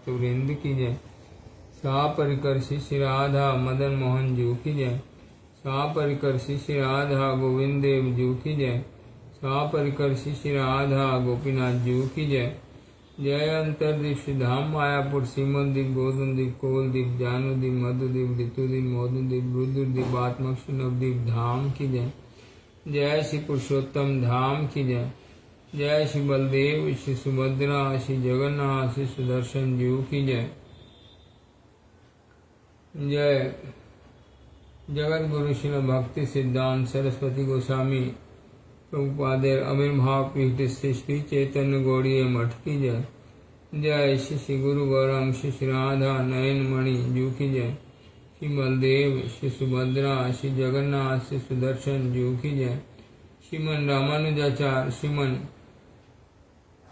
वृंद की जय। सा परिकर्षि श्री राधा मदन मोहन जू की जय। सा परिकर्षि श्री राधा गोविंद देव जू की जय। सा परिकर्षि श्री राधा गोपीनाथ जू की जय। जय अंतरदीप श्री धाम मायापुर सीमनदीप गोदनदीप कोलदीप जानूदीप मधुदीप ऋतुदीप मोदनदीप रुद्रदीप आत्मक्ष नवदीप धाम की जय। जय श्री पुरुषोत्तम धाम की जय। जय श्री बलदेव श्री सुभद्रा श्री जगन्नाथ श्री सुदर्शन जीव की जय। जय जगत गुरु श्री भक्ति सिद्धांत सरस्वती गोस्वामी प्रभुपादेर आविर्भाव पीठ से श्री चैतन्य गौड़ीय मठ की जय। जय श्री गुरु गौरांग श्री राधा नयन मणि जू की जय। श्री बलदेव श्री सुभद्रा श्री जगन्नाथ श्री सुदर्शन जू की जय। श्रीमन रामानुजाचार्य श्रीमन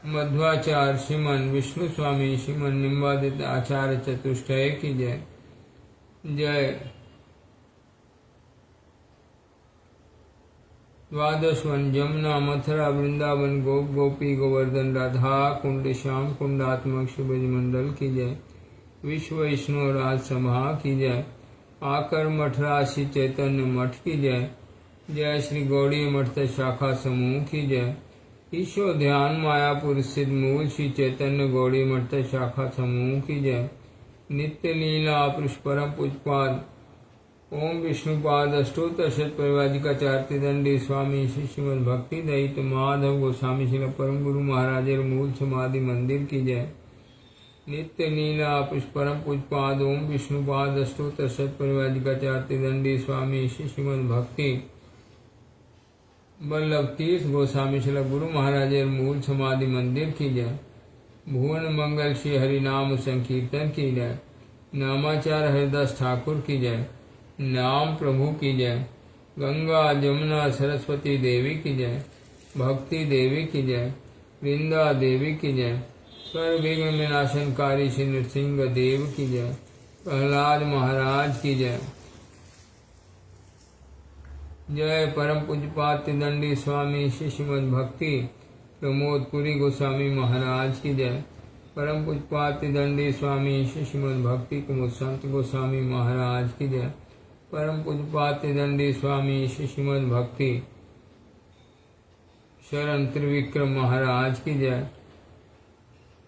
मध्वाचार्य श्रीमन विष्णु स्वामी श्रीमन निम्बादित आचार्य चतुष्टय की जय। जय द्वादश वन जमुना मथुरा वृंदावन गोप गोपी गोवर्धन राधा कुंड श्याम कुंडात्मक ब्रज मंडल की जय। विश्व वैष्णव राज सभा की जय। आकर मठ राशि चैतन्य मठ की जय। जय श्री गौड़ी मठ शाखा समूह की जय। ईशो ध्यान मायापुर स्थित मूल श्री चैतन्य गौड़ी मठ शाखा समूह की जय। नित्य लीला पुरुष परम पूजपाद ओम विष्णुपाद अष्टोत्तर शत परिवाजिकाचार्य दंडी स्वामी श्री श्रीमद भक्ति दयित माधव गोस्वामी श्री परम गुरु महाराज मूल समाधि मंदिर की जय। नित्य लीला पुरुष परम पूजपाद ओम विष्णुपाद अष्टोत्तर शत परिवाजिकाचार्य दंडी स्वामी श्री श्रीमद भक्ति वल्लभ तीर्थ गोस्वामी श्री गुरु महाराज मूल समाधि मंदिर की जय। भुवन मंगल श्री हरिनाम संकीर्तन की जय। नामाचार्य हरिदास ठाकुर की जय। नाम प्रभु की जय। गंगा जमुना सरस्वती देवी की जय। भक्ति देवी की जय। वृंदा देवी की जय। स्वर विघ्न विनाशनकारी श्री नृसिंह देव की जय। प्रहलाद महाराज की जय। जय परम पूज्यपाद दंडी स्वामी श्री श्रीमद भक्ति प्रमोद पुरी गोस्वामी महाराज की जय। परम पूज्यपाद दंडी स्वामी श्री श्रीमद भक्ति कुमुद संत गोस्वामी महाराज की जय। परम पूज्यपाद दंडी स्वामी श्री श्रीमद भक्ति शरण त्रिविक्रम महाराज की जय।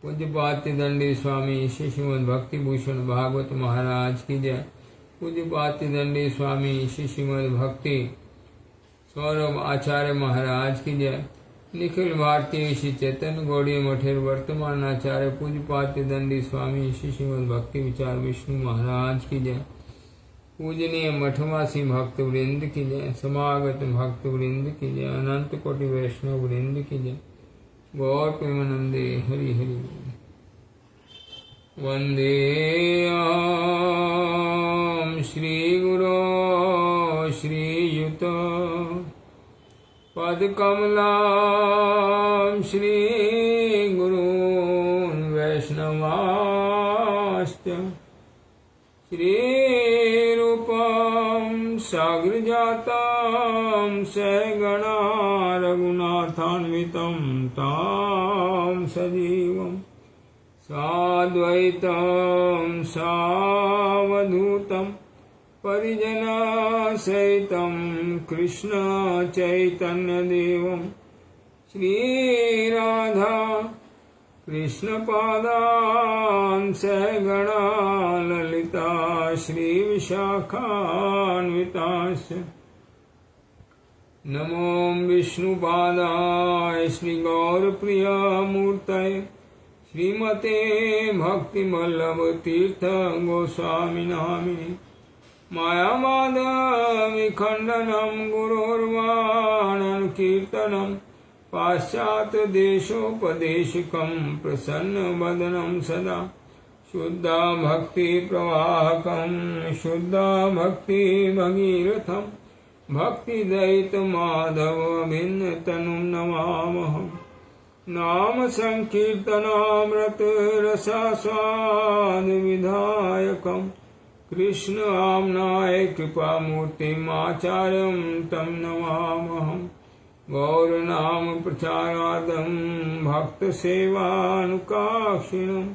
पूज्यपाद दंडी स्वामी श्री श्रीमद भक्ति भूषण भागवत महाराज की जय। पूज्यपाद दंडी स्वामी श्री श्रीमद भक्ति सौरभ आचार्य महाराज की जय। निखिल भारतीय श्री चैतन्य गौड़ीय मठेर वर्तमान आचार्य पूज्यपाद दंडी स्वामी श्री श्रीमद भक्ति विचार विष्णु महाराज की जय। पूजनीय मठवासी भक्त वृंद की जय। समागत भक्त वृंद की जय। अनंत कोटि वैष्णव वृंद की जय। गौर प्रेमानंदे हरि हरि। वंदे श्री गुरो श्रीयुत पदकमलां श्री गुरून् वैष्णवाश्च श्रीरूपं साग्रजातं सहगणा रघुनाथान्वितं तां सजीवं साद्वैतं सावधूतं परिजनसहितं कृष्ण चैतन्यदेवं श्रीराधा कृष्णपादान् सहगणा ललिता श्रीविशाखान्विताश्च नमो विष्णुपादाय श्रीगौरप्रियमूर्तये श्रीमते भक्तिवल्लभ तीर्थ गोस्वामी नामिने मायामाधविखण्डनं गुरोर्वाणं कीर्तनं पाश्चात्यदेशोपदेशकं प्रसन्नवदनं सदा शुद्धा भक्तिप्रवाहकं शुद्धा भक्तिभगीरथं भक्तिदयितमाधवभिन्नतनुं नमामहं। नाम संकीर्तनामृत रसास्वादविधायकम् कृष्ण आम्नाय कृपामूर्तिम् आचार्यं तं नमामहम्। गौरनाम प्रचारार्थं भक्तसेवानुकाक्षिणं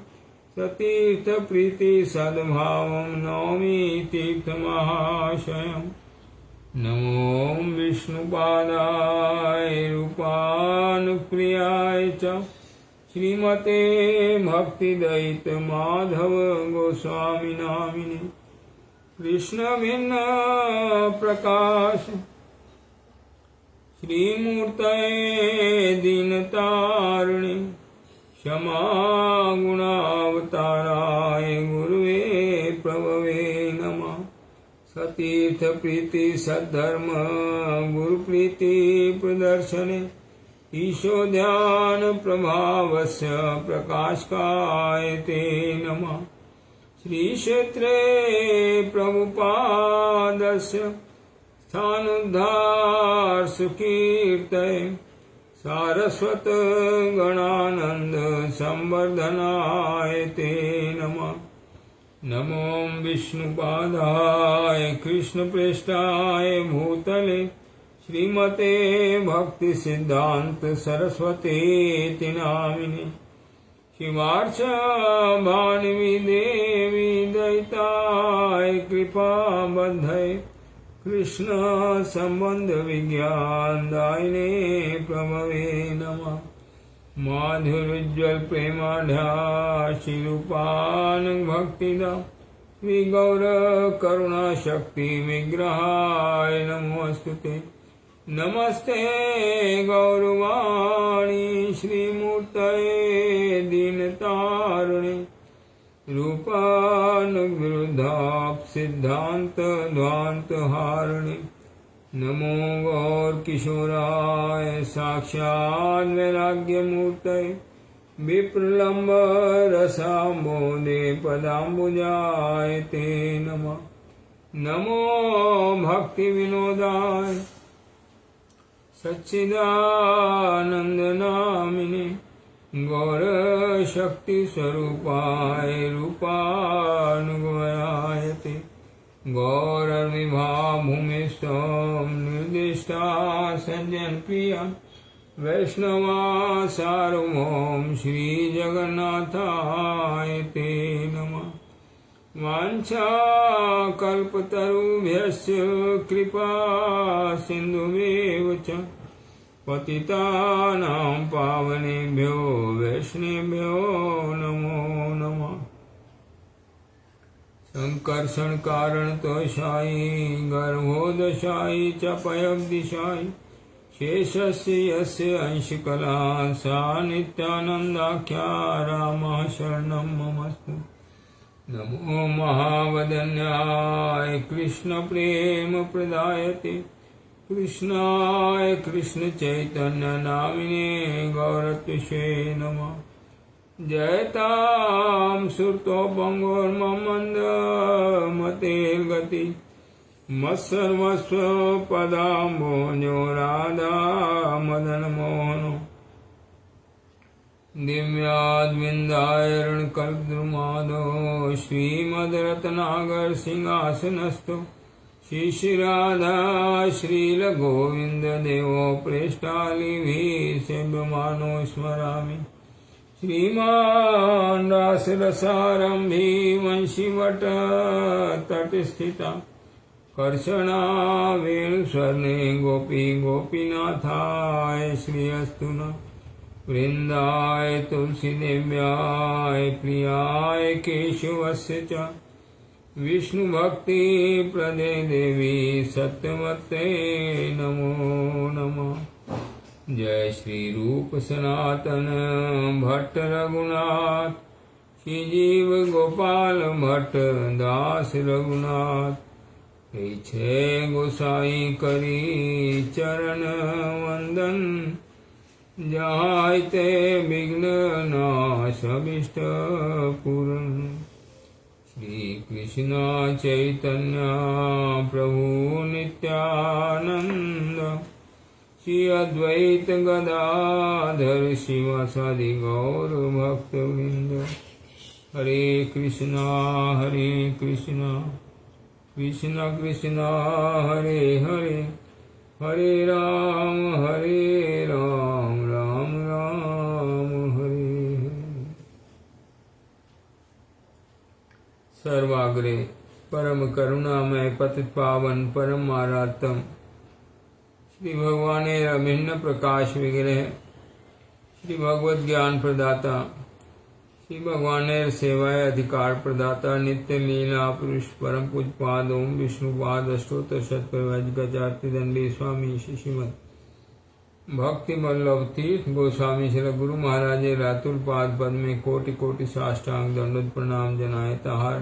सतीर्थ प्रीति सद्भावं नौमि तीर्थमहाशयम् नमो विष्णुपादाय रूपानुप्रियाय च श्रीमते भक्तिदयित माधव गोस्वामी नामिने कृष्ण भिन्न प्रकाश श्रीमूर्तये दीनतारिणे क्षमा गुणावताराय गुरुवे प्रभवे नमः सतीर्थ प्रीति सद्धर्म गुरु प्रीति प्रदर्शने ईशो ध्यान प्रभावस्य प्रकाशकाय ते नमः श्री क्षेत्रे प्रभुपादस्य स्थानोद्धार सुकीर्तये सारस्वत गणानंद संवर्धनाय ते नमः नमो विष्णुपादाय कृष्णप्रेष्ठाय भूतले श्रीमते भक्ति सिद्धांत सरस्वती नामिने शिवार्च भानवी देवी दयिताय कृपा बद्धये कृष्ण संबंध विज्ञान दायिने प्रभवे नमः माधुर्योज्वल प्रेमाढ्या श्रीरूपान भक्तिदा श्री गौर करुणा शक्ति विग्रहाय नमोस्तुते नमस्ते गौरवाणी श्रीमूर्तये दीनतारिणे रूपानुविरुद्धाप सिद्धांत ध्वांत हारिणे नमो गौर किशोराय साक्षात् वैराग्यमूर्तये विप्रलम्ब रसाम्बोधे पदाम्बुजाय ते नमः नमो भक्ति विनोदाय सच्चिदानंद नामिने गौर शक्ति स्वरूपाय रूपानुगमनाय ते गौर विभा भूमिष्ठं निर्दिष्टा सज्जन प्रिया वैष्णवा सार्वभौम श्री जगन्नाथाय ते नमः वाञ्छा कल्पतरुभ्यश्च कृपा सिन्धुमेव च पतितानां पावनेभ्यो वैष्णवेभ्यो नमो नमः संकर्षण कारण तोषायी गर्भोदशायी च पयब्दिशायी शेषस्य यस्य अंशकला सा नित्यानन्दाख्या रामः शरणं ममस्तु नमो महावदन्याय कृष्ण प्रेम प्रदायते कृष्णाय कृष्ण चैतन्य नामिने गौरत्विषे नमः जयतां सुरतोपंगोर्ममन्द मतेर्गति मत्सर्वस्व पदाम्भोजो राधा मदन मोहनो दिव्याद्विन्दायरणकल्पद्रुमादो श्रीमद्रत्नागर सिंहासनस्थो श्रीराधा श्रीलगोविन्ददेवो प्रेष्ठालिभिः सेव्यमानो स्मरामि श्रीमान् रासरसारम्भी वंशीवट तटस्थिता कर्षणा वेणुस्वर्णे गोपी गोपीनाथाय श्रीअस्तु नः वृन्दाय तुलसीदेव्याय प्रियाय केशवस्य च विष्णुभक्ति प्रदे देवी सत्यवते नमो नमः जय श्री रूप सनातन भट्ट रघुनाथ श्री जीव गोपाल भट्ट दास रघुनाथ छे गोसाई करी चरण वंदन जायते विघ्न नाश अभीष्ट पूर्ण श्री कृष्ण चैतन्य प्रभु नित्यानंद श्री अद्वैत गदाधर शिवासादि गौर भक्तवृंद हरे कृष्णा कृष्ण कृष्ण हरे हरे हरे राम राम राम हरे हरे। सर्वाग्रे परम करुणामय पतित पावन परम आरातम श्री भगवान अभिन्न प्रकाश विग्रह श्री भगवत ज्ञान प्रदाता श्री भगवान सेवाय अधिकार प्रदाता नित्य लीला पुरुष परम पूज पाद ओम विष्णुपाद अष्टोत्तर शतपरिवाजिकाचार्य दंडी स्वामी शिशिमत भक्ति वल्लभ तीर्थ गोस्वामी श्री गुरु महाराज रातुल पाद पद में कोटि कोटि साष्टांग दंडोत प्रणाम जनाए ताहार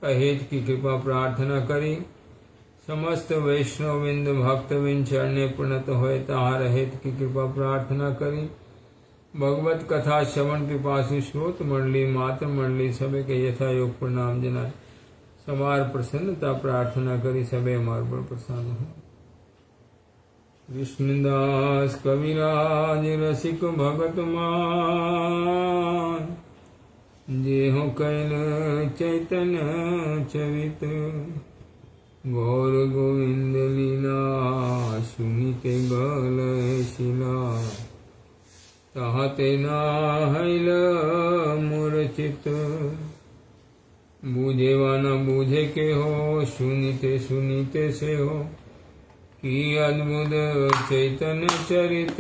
अहेत की कृपा प्रार्थना करी समस्त वैष्णवविंद भक्तविंद चरणे प्रणत होए ताहार अहेत की कृपा प्रार्थना करी भगवत कथा श्रवण कृपासु श्रोत मंडली मात्र मंडली सबे के यथा योग प्रणाम जनाए समार प्रसन्नता प्रार्थना करी सबे हमार पर प्रसन्न हो। कृष्णदास कविराज रसिक भगत मान जे हो कैल चैतन्य चरित गौर गोविंद लीला सुनिते गल शिला ताहते नाहैल मूर्छित बूझे व न बूझे के हो सुनीते सुनीते से हो कि अद्भुत चैतन्य चरित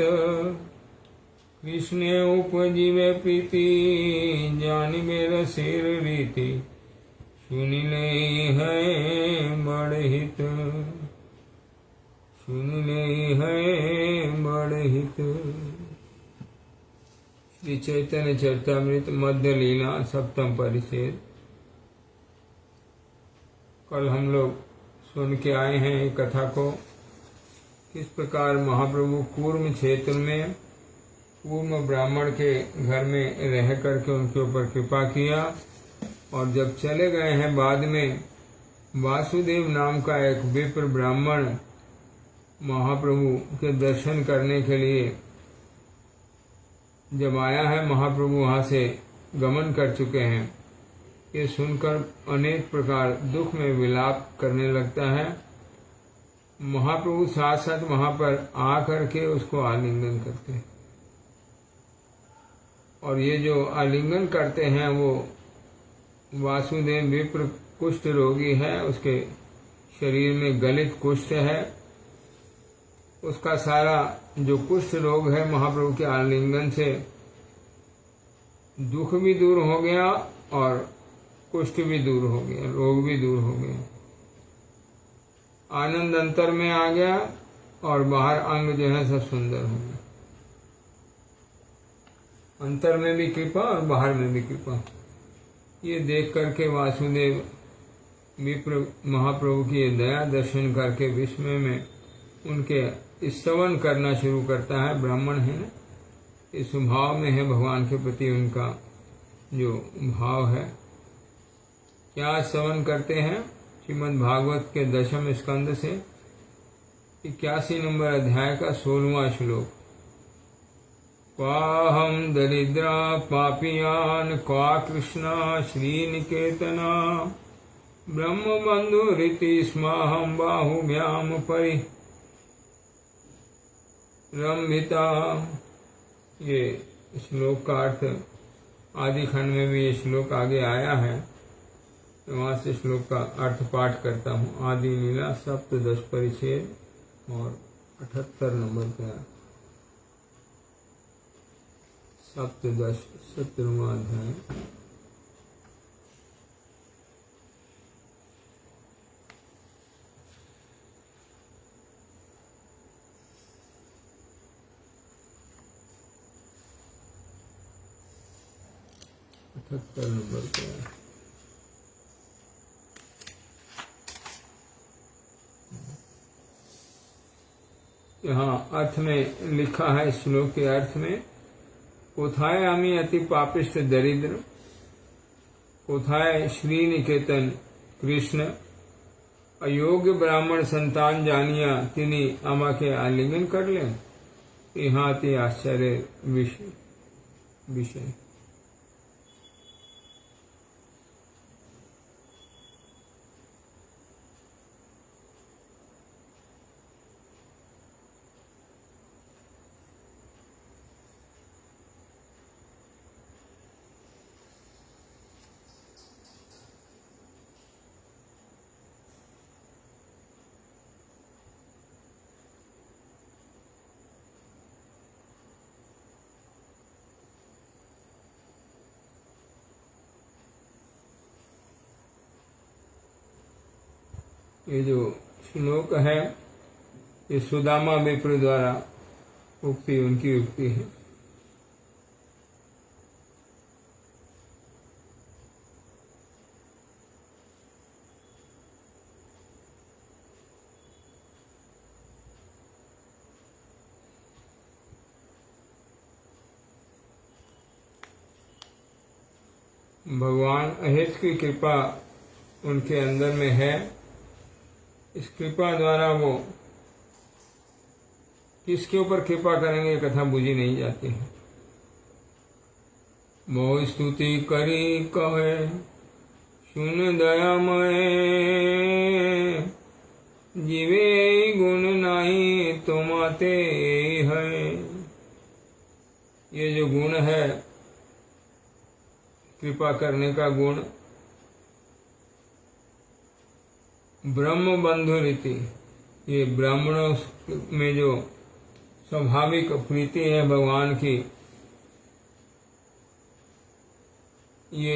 कृष्ण उपजीवे प्रीति जानिबे रसिर रीति सुनिले है बड़ हित सुनिले है बड़ हित। श्री चैतन्य चरितामृत मध्य लीला सप्तम परिच्छेद। कल हम लोग सुन के आए हैं कथा को किस प्रकार महाप्रभु कूर्म क्षेत्र में कूर्म ब्राह्मण के घर में रह करके उनके ऊपर कृपा किया और जब चले गए हैं बाद में वासुदेव नाम का एक विप्र ब्राह्मण महाप्रभु के दर्शन करने के लिए जब आया है, महाप्रभु वहां से गमन कर चुके हैं। ये सुनकर अनेक प्रकार दुख में विलाप करने लगता है। महाप्रभु साथ साथ वहां पर आ करके उसको आलिंगन करते हैं और ये जो आलिंगन करते हैं वो वासुदेव विप्र कुष्ठ रोगी है, उसके शरीर में गलित कुष्ठ है, उसका सारा जो कुष्ठ रोग है महाप्रभु के आलिंगन से दुख भी दूर हो गया और कुष्ठ भी दूर हो गया, रोग भी दूर हो गया। आनंद अंतर में आ गया और बाहर अंग जो है सब सुंदर हो गया। अंतर में भी कृपा और बाहर में भी कृपा। ये देख करके वासुदेव विप्र महाप्रभु की दया दर्शन करके विस्मय में उनके स्तवन करना शुरू करता है। ब्राह्मण है ना, इस भाव में है भगवान के प्रति उनका जो भाव है। क्या स्तवन करते हैं? श्रीमद् भागवत के 10वें स्कंद से 81 नंबर अध्याय का 16वां श्लोक। क्वाहम दरिद्रा पापियान क्वा कृष्णा श्रीनिकेतना ब्रह्म बंधु रीति स्माहम बाहुभ्याम परि रंभिता। ये श्लोक का अर्थ आदि खंड में भी ये श्लोक आगे आया है, तो वहां से श्लोक का अर्थ पाठ करता हूँ। आदि लीला सप्तदश परिच्छेद और 78 नंबर का सप्तदश 17वां अध्याय। नंबर पे यहाँ अर्थ में लिखा है, श्लोक के अर्थ में, कोथाय आमी अति पापिष्ट दरिद्र, कोथाय श्री निकेतन कृष्ण, अयोग्य ब्राह्मण संतान जानिया तिनी आमा के आलिंगन कर ले। यहाँ अति आश्चर्य विषय। ये जो श्लोक है ये सुदामा विप्र द्वारा उक्ति, उनकी उक्ति है। भगवान अहेत की कृपा उनके अंदर में है। इस कृपा द्वारा वो किसके ऊपर कृपा करेंगे ये कथा बुझी नहीं जाती है। बहु स्तुति करी कहे सुन दयामय, जीवे गुण नहीं तुमाते है। ये जो गुण है कृपा करने का गुण, ब्रह्म बंधु रीति, ये ब्राह्मणों में जो स्वाभाविक प्रीति है भगवान की, ये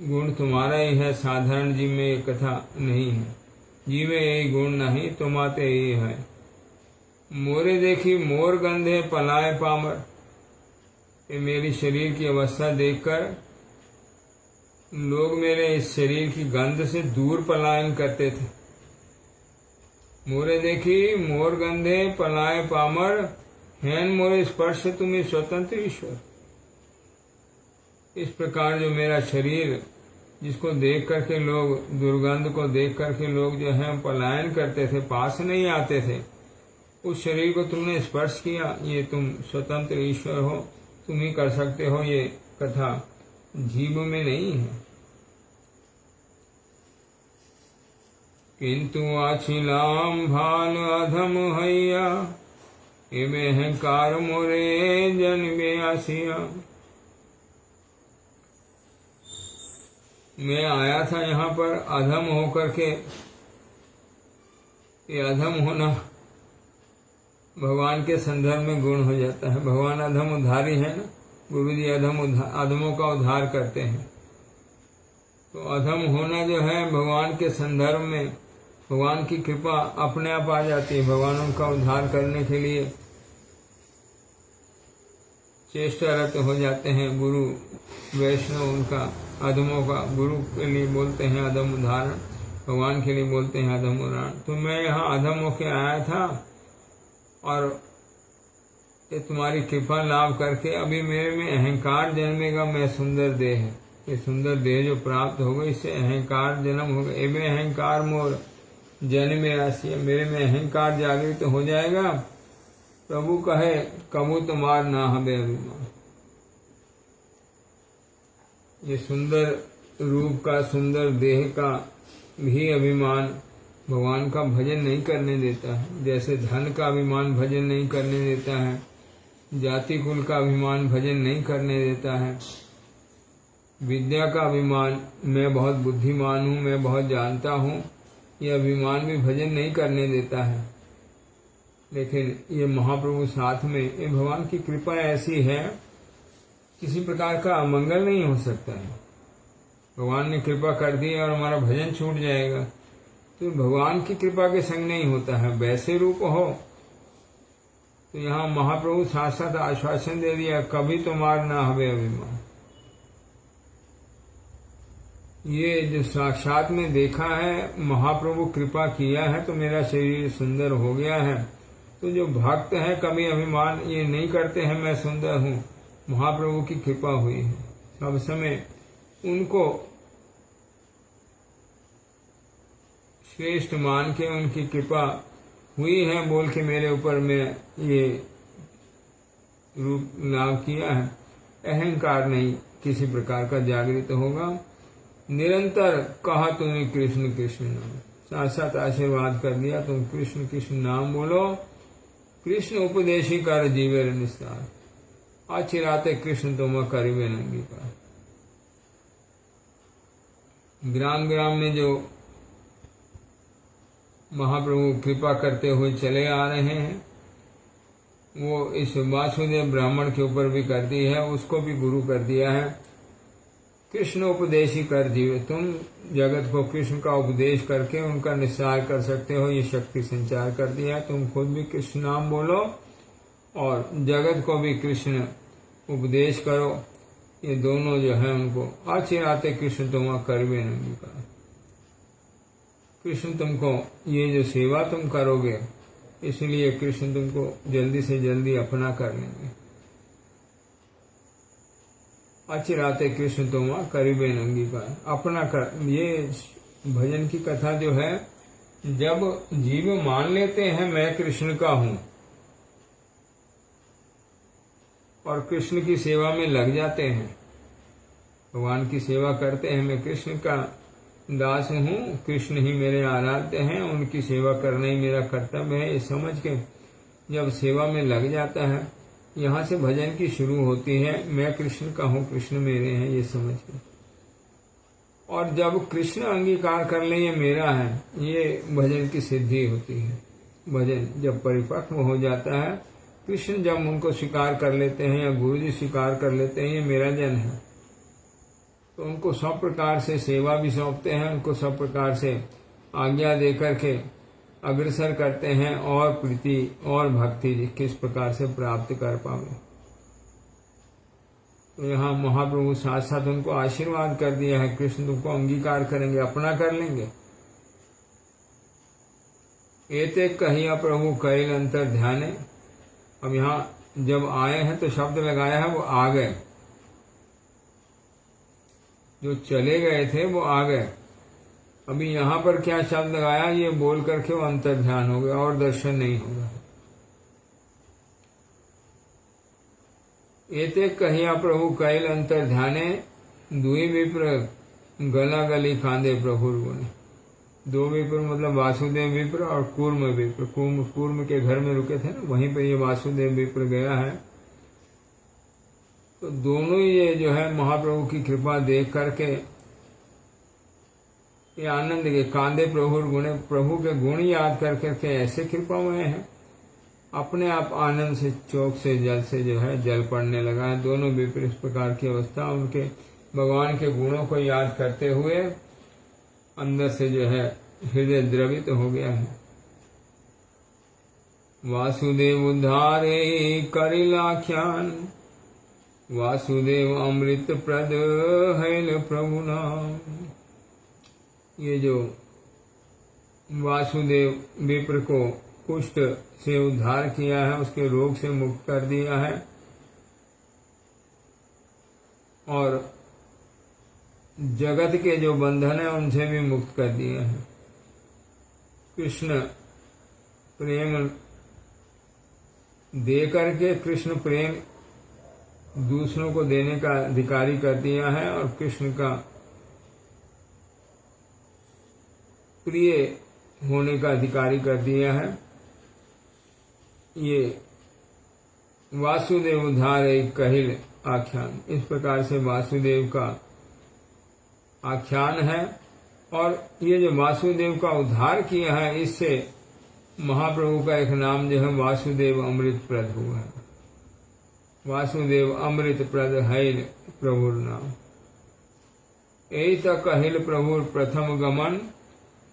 गुण तुम्हारा ही है। साधारण जीव में ये कथा नहीं है। जीव में यही गुण नहीं तुम्हाते ही है। मोरे देखी मोर गंधे पलाए पामर, ये मेरी शरीर की अवस्था देखकर लोग मेरे इस शरीर की गंध से दूर पलायन करते थे। मोरे देखी मोर गंधे पलाए पामर, हैन मोरे स्पर्श तुम्हें स्वतंत्र ईश्वर। इस प्रकार जो मेरा शरीर, जिसको देख करके लोग, दुर्गंध को देख करके लोग जो है पलायन करते थे, पास नहीं आते थे, उस शरीर को तुमने स्पर्श किया। ये तुम स्वतंत्र ईश्वर हो, तुम ही कर सकते हो। ये कथा जीव में नहीं है। किंतु आछिलाम भाल अधम हैया, एमे अहंकार मोरे जन बेआसिया। मैं आया था यहाँ पर अधम होकर के। ये अधम होना भगवान के संदर्भ में गुण हो जाता है। भगवान अधम उद्धारी है ना, गुरु जी अधमों का उद्धार करते हैं। तो अधम होना जो है भगवान के संदर्भ में, भगवान की कृपा अपने आप आ जाती है। भगवान उनका उद्धार करने के लिए चेष्टारत हो जाते हैं। गुरु वैष्णव उनका अधमों का, गुरु के लिए बोलते हैं अधम उदाहरण, भगवान के लिए बोलते हैं अधम उदाहरण। तो मैं यहाँ अधम होके आया था और ये तुम्हारी कृपा लाभ करके अभी मेरे में अहंकार जन्मेगा। मैं सुंदर देह है, ये सुंदर देह जो प्राप्त होगा इससे अहंकार जन्म होगा। एवं अहंकार मोर जन्मे आसिया, मेरे में अहंकार जागृत हो जाएगा। प्रभु कहे कबू तुम्हार ना हमें अभिमान। ये सुंदर रूप का, सुंदर देह का भी अभिमान भगवान का भजन नहीं करने देता है। जैसे धन का अभिमान भजन नहीं करने देता है, जाति कुल का अभिमान भजन नहीं करने देता है, विद्या का अभिमान, मैं बहुत बुद्धिमान हूँ, मैं बहुत जानता हूँ, ये अभिमान भी भजन नहीं करने देता है। लेकिन ये महाप्रभु साथ में, ये भगवान की कृपा ऐसी है, किसी प्रकार का अमंगल नहीं हो सकता है। भगवान ने कृपा कर दी और हमारा भजन छूट जाएगा तो भगवान की कृपा के संग नहीं होता है। वैसे रूप हो तो यहाँ महाप्रभु साथ साथ आश्वासन दे दिया, कभी तुम्हार ना हवे अभिमान। ये जो साक्षात में देखा है, महाप्रभु कृपा किया है तो मेरा शरीर सुंदर हो गया है। तो जो भक्त है कभी अभिमान ये नहीं करते हैं मैं सुंदर हूँ, महाप्रभु की कृपा हुई है। सब समय उनको श्रेष्ठ मान के उनकी कृपा हुई है बोल के मेरे ऊपर में ये रूप लाभ किया है। अहंकार नहीं किसी प्रकार का जागृत होगा। निरंतर कहा तुमने कृष्ण कृष्ण नाम, साथ साथ आशीर्वाद कर दिया तुम कृष्ण कृष्ण नाम बोलो। कृष्ण उपदेशी कर जीवेर निस्तार, आचिराते कृष्ण तुम करीबे नंगी पार। ग्राम ग्राम में जो महाप्रभु कृपा करते हुए चले आ रहे हैं, वो इस वासुदेव ब्राह्मण के ऊपर भी कर दी है, उसको भी गुरु कर दिया है। कृष्ण उपदेशी कर जीवे, तुम जगत को कृष्ण का उपदेश करके उनका निस्सार कर सकते हो, ये शक्ति संचार कर दिया है। तुम खुद भी कृष्ण नाम बोलो और जगत को भी कृष्ण उपदेश करो, ये दोनों जो है उनको आचिराते कृष्ण तुम कर भी नहीं कर। कृष्ण तुमको ये जो सेवा तुम करोगे, इसलिए कृष्ण तुमको जल्दी से जल्दी अपना कर लेंगे। अचिराते कृष्ण तुम करीबे नंगी का अपना कर। ये भजन की कथा जो है, जब जीव मान लेते हैं मैं कृष्ण का हूं और कृष्ण की सेवा में लग जाते हैं, भगवान की सेवा करते हैं, मैं कृष्ण का दास हूं, कृष्ण ही मेरे आराध्य हैं, उनकी सेवा करना ही मेरा कर्तव्य है, ये समझ के जब सेवा में लग जाता है, यहाँ से भजन की शुरू होती है, मैं कृष्ण का हूँ, कृष्ण मेरे हैं, ये समझ के। और जब कृष्ण अंगीकार कर ले ये मेरा है, ये भजन की सिद्धि होती है। भजन जब परिपक्व हो जाता है, कृष्ण जब उनको स्वीकार कर लेते हैं या गुरु जी स्वीकार कर लेते हैं ये मेरा जन है, तो उनको सब प्रकार से सेवा भी सौंपते हैं, उनको सब प्रकार से आज्ञा दे करके अग्रसर करते हैं और प्रीति और भक्ति किस प्रकार से प्राप्त कर पावे। तो यहाँ महाप्रभु साथ साथ उनको आशीर्वाद कर दिया है, कृष्ण तुमको अंगीकार करेंगे, अपना कर लेंगे। एते कहिया प्रभु कैल अंतर ध्याने। अब यहाँ जब आए हैं तो शब्द लगाया है, वो आ गए, जो चले गए थे वो आ गए। अभी यहाँ पर क्या शब्द लगाया, ये बोल करके वो अंतर ध्यान हो गया और दर्शन नहीं होगा। एते कहिया प्रभु कैल अंतर ध्याने, दुई विप्र गला गली खांदे प्रभु गुणे। दो विप्र मतलब वासुदेव विप्र और कूर्म विप्र, कूर्म के घर में रुके थे ना, वहीं पर ये वासुदेव विप्र गया है। तो दोनों ये जो है महाप्रभु की कृपा देख करके ये आनंद के कांदे प्रभु गुणे, प्रभु के गुण याद कर करके ऐसे कृपामय हैं, अपने आप आनंद से चौक से जल से जो है जल पड़ने लगा है। दोनों विपरीत प्रकार की अवस्था उनके भगवान के गुणों को याद करते हुए अंदर से जो है हृदय द्रवित हो गया है। वासुदेव उद्धारे करिलाख्यान, वासुदेव अमृत प्रद हैल प्रभु नाम। ये जो वासुदेव विप्र को कुष्ठ से उद्धार किया है, उसके रोग से मुक्त कर दिया है और जगत के जो बंधन है उनसे भी मुक्त कर दिया है। कृष्ण प्रेम दे करके कृष्ण प्रेम दूसरों को देने का अधिकारी कर दिया है और कृष्ण का प्रिय होने का अधिकारी कर दिया है। ये वासुदेव उद्धार एक कहिल आख्यान, इस प्रकार से वासुदेव का आख्यान है। और ये जो वासुदेव का उद्धार किया है, इससे महाप्रभु का एक नाम जो है वासुदेव अमृत प्रद हुआ है। वासुदेव अमृत प्रद हैल प्रभुर नाम। यही तक कहिल प्रभुर प्रथम गमन,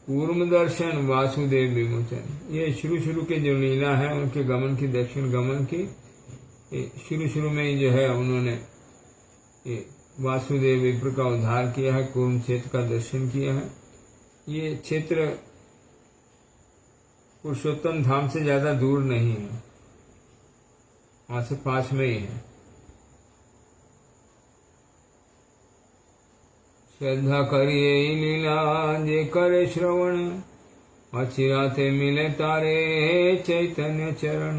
कूर्म दर्शन वासुदेव विमोचन। ये शुरू के जो लीला है उनके गमन की, दक्षिण गमन की, शुरू में ही जो है उन्होंने ये वासुदेव विप्र का उद्धार किया है, कूर्म क्षेत्र का दर्शन किया है। ये क्षेत्र पुरुषोत्तम धाम से ज्यादा दूर नहीं है, वहां से पास में ही है। श्रद्धा करिए लीला जे करे श्रवण, अचिराते मिले तारे चैतन्य चरण।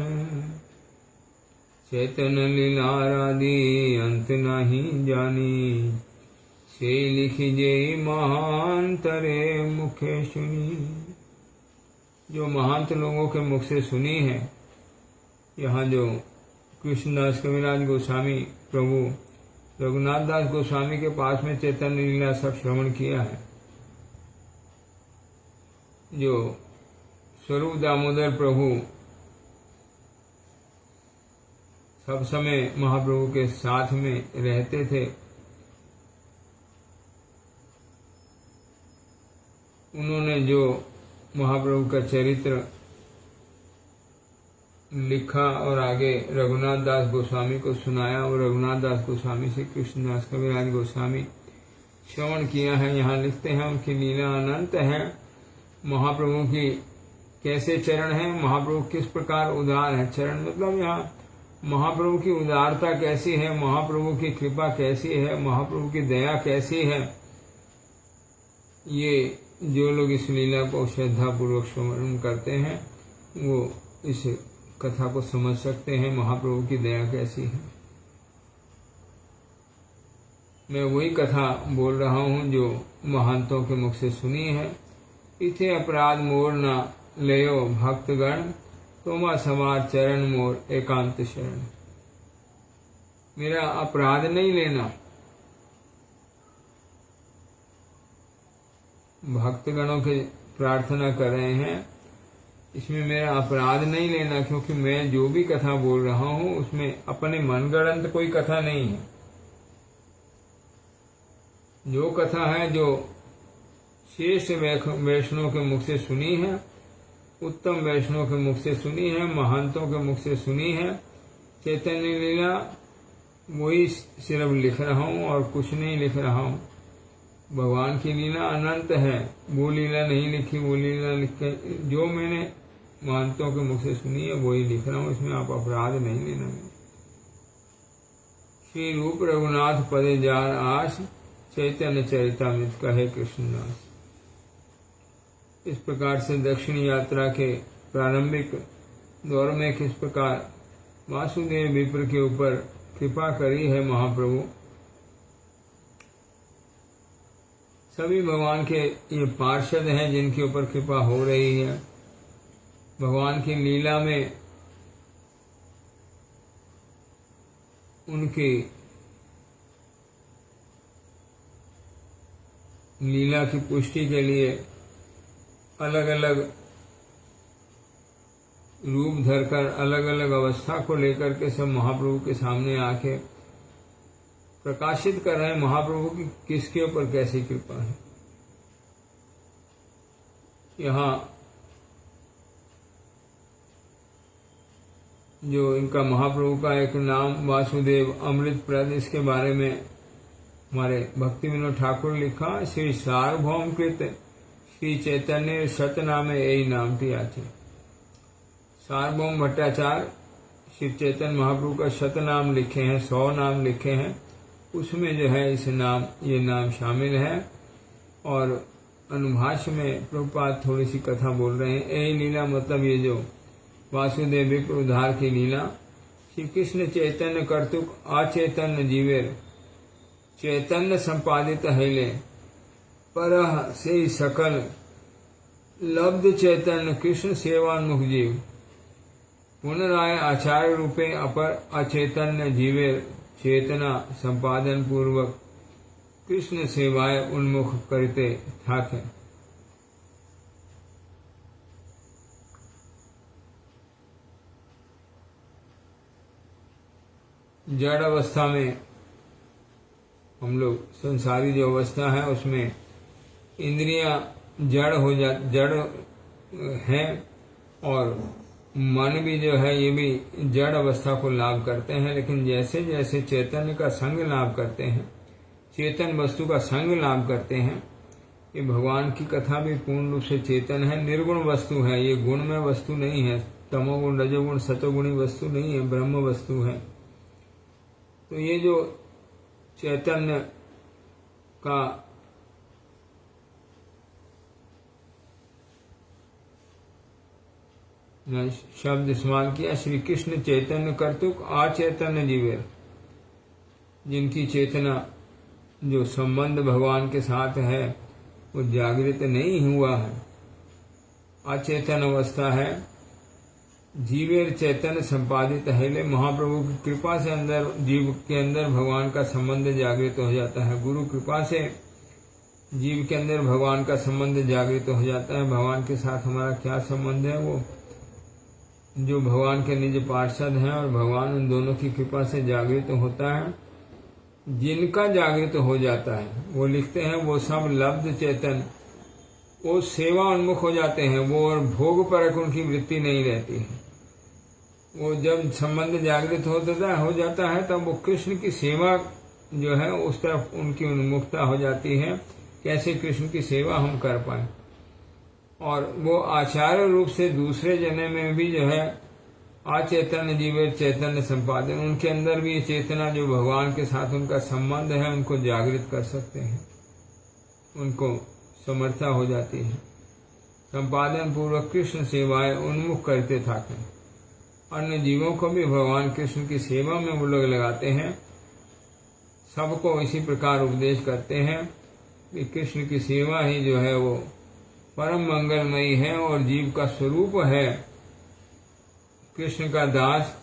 चैतन्य लीलारादि अंत नहीं जानी, से लिखी जे महान तरे मुखे सुनी। जो महंत लोगों के मुख से सुनी है, यहाँ जो कृष्णदास कविराज गोस्वामी प्रभु रघुनाथ दास गोस्वामी के पास में चैतन्य लीला सब श्रवण किया है। जो स्वरूप दामोदर प्रभु सब समय महाप्रभु के साथ में रहते थे, उन्होंने जो महाप्रभु का चरित्र लिखा और आगे रघुनाथ दास गोस्वामी को सुनाया, और रघुनाथ दास गोस्वामी से कृष्णदास कविराज गोस्वामी श्रवण किया है। यहाँ लिखते हैं उनकी लीला अनंत है। महाप्रभु की कैसे चरण है, महाप्रभु किस प्रकार उदार है। चरण मतलब यहाँ महाप्रभु की उदारता कैसी है, महाप्रभु की कृपा कैसी है, महाप्रभु की दया कैसी है, ये जो लोग इस लीला को श्रद्धा पूर्वक स्मरण करते हैं वो इस कथा को समझ सकते हैं महाप्रभु की दया कैसी है। मैं वही कथा बोल रहा हूँ जो महंतों के मुख से सुनी है। इथे अपराध मोर न लेयो भक्तगण, तुम समार चरण मोर एकांत शरण। मेरा अपराध नहीं लेना, भक्तगणों के प्रार्थना कर रहे हैं, इसमें मेरा अपराध नहीं लेना, क्योंकि मैं जो भी कथा बोल रहा हूँ उसमें अपने मनगढ़ंत कोई कथा नहीं है। जो कथा है जो श्रेष्ठ वैष्णव के मुख से सुनी है, उत्तम वैष्णव के मुख से सुनी है, महंतों के मुख से सुनी है, चैतन्य लीला वही सिर्फ लिख रहा हूँ और कुछ नहीं लिख रहा हूँ। भगवान की लीला अनंत है, वो लीला नहीं लिखी, वो लीला लिख के जो मैंने महंतों के मुख से सुनी है वही लिख रहा हूँ, इसमें आप अपराध नहीं लेना। श्री रूप रघुनाथ पदे जार आस, चैतन्य चरितामृत कहे कृष्णदास। इस प्रकार से दक्षिण यात्रा के प्रारंभिक दौर में किस प्रकार वासुदेव विप्र के ऊपर कृपा करी है महाप्रभु। सभी भगवान के ये पार्षद हैं जिनके ऊपर कृपा हो रही है। भगवान की लीला में उनकी लीला की पुष्टि के लिए अलग अलग रूप धरकर अलग अलग अवस्था को लेकर के सब महाप्रभु के सामने आके प्रकाशित कर रहे हैं महाप्रभु की किसके ऊपर कैसी कृपा है। यहाँ जो इनका महाप्रभु का एक नाम वासुदेव अमृत प्रद, इसके बारे में हमारे भक्ति विनोद ठाकुर लिखा। श्री सार्वभौम कृत श्री चैतन्य सतनामे यही नामटी आचे। सार्वभौम भट्टाचार्य श्री चैतन्य महाप्रभु का शतनाम लिखे हैं, 100 नाम लिखे हैं, उसमें जो है ये नाम शामिल है। और अनुभाष्य में प्रभुपाद थोड़ी सी कथा बोल रहे हैं। यही लीला मतलब ये जो वासुदेव विप्र उद्धार की लीला, श्री कृष्ण चैतन्य कर्तुक अचैतन्य जीवेर चैतन्य संपादित हैले, पर से सकल लब्ध चैतन्य कृष्ण सेवान्मुख जीव, पुनराय आचार्य रूपे अपर अचैतन्य जीवेर चेतना संपादन पूर्वक कृष्ण सेवाय उन्मुख करते थे। जड़ अवस्था में हम लोग, संसारी जो अवस्था है उसमें इंद्रियां जड़ है और मन भी जो है ये भी जड़ अवस्था को लाभ करते हैं। लेकिन जैसे जैसे चैतन्य का संग लाभ करते हैं, चेतन वस्तु का संग लाभ करते हैं, ये भगवान की कथा भी पूर्ण रूप से चेतन है, निर्गुण वस्तु है, ये गुण में वस्तु नहीं है, तमोगुण रजोगुण सतोगुणी वस्तु नहीं है, ब्रह्म वस्तु है। तो ये जो चैतन्य का शब्द इस्तेमाल किया, श्री कृष्ण चैतन्य कर्तुक अचैतन्य जीवेर, जिनकी चेतना जो संबंध भगवान के साथ है वो जागृत नहीं हुआ है, अचेतन अवस्था है। जीवेर चैतन्य संपादित है, महाप्रभु की कृपा से अंदर जीव के अंदर भगवान का संबंध जागृत हो जाता है। गुरु कृपा से जीव के अंदर भगवान का संबंध जागृत हो जाता है। भगवान के साथ हमारा क्या संबंध है, वो जो भगवान के निज पार्षद हैं और भगवान उन दोनों की कृपा से जागृत होता है। जिनका जागृत हो जाता है वो लिखते हैं वो सब लब्ध चेतन वो सेवा उन्मुख हो जाते हैं, वो और भोग परक उनकी वृत्ति नहीं रहती है। वो जब संबंध जागृत हो जाता है तब वो कृष्ण की सेवा जो है उस तरफ उनकी उन्मुखता हो जाती है, कैसे कृष्ण की सेवा हम कर पाए। और वो आचार्य रूप से दूसरे जने में भी जो है अचैतन्य जीव चैतन्य संपादन, उनके अंदर भी ये चेतना जो भगवान के साथ उनका संबंध है उनको जागृत कर सकते हैं, उनको समर्था हो जाती है। संपादन पूर्वक कृष्ण सेवाएं उन्मुख करते थाके। अन्य जीवों को भी भगवान कृष्ण की सेवा में वो लोग लगाते हैं। सबको इसी प्रकार उपदेश करते हैं कि कृष्ण की सेवा ही जो है वो परम मंगलमयी है और जीव का स्वरूप है कृष्ण का दास।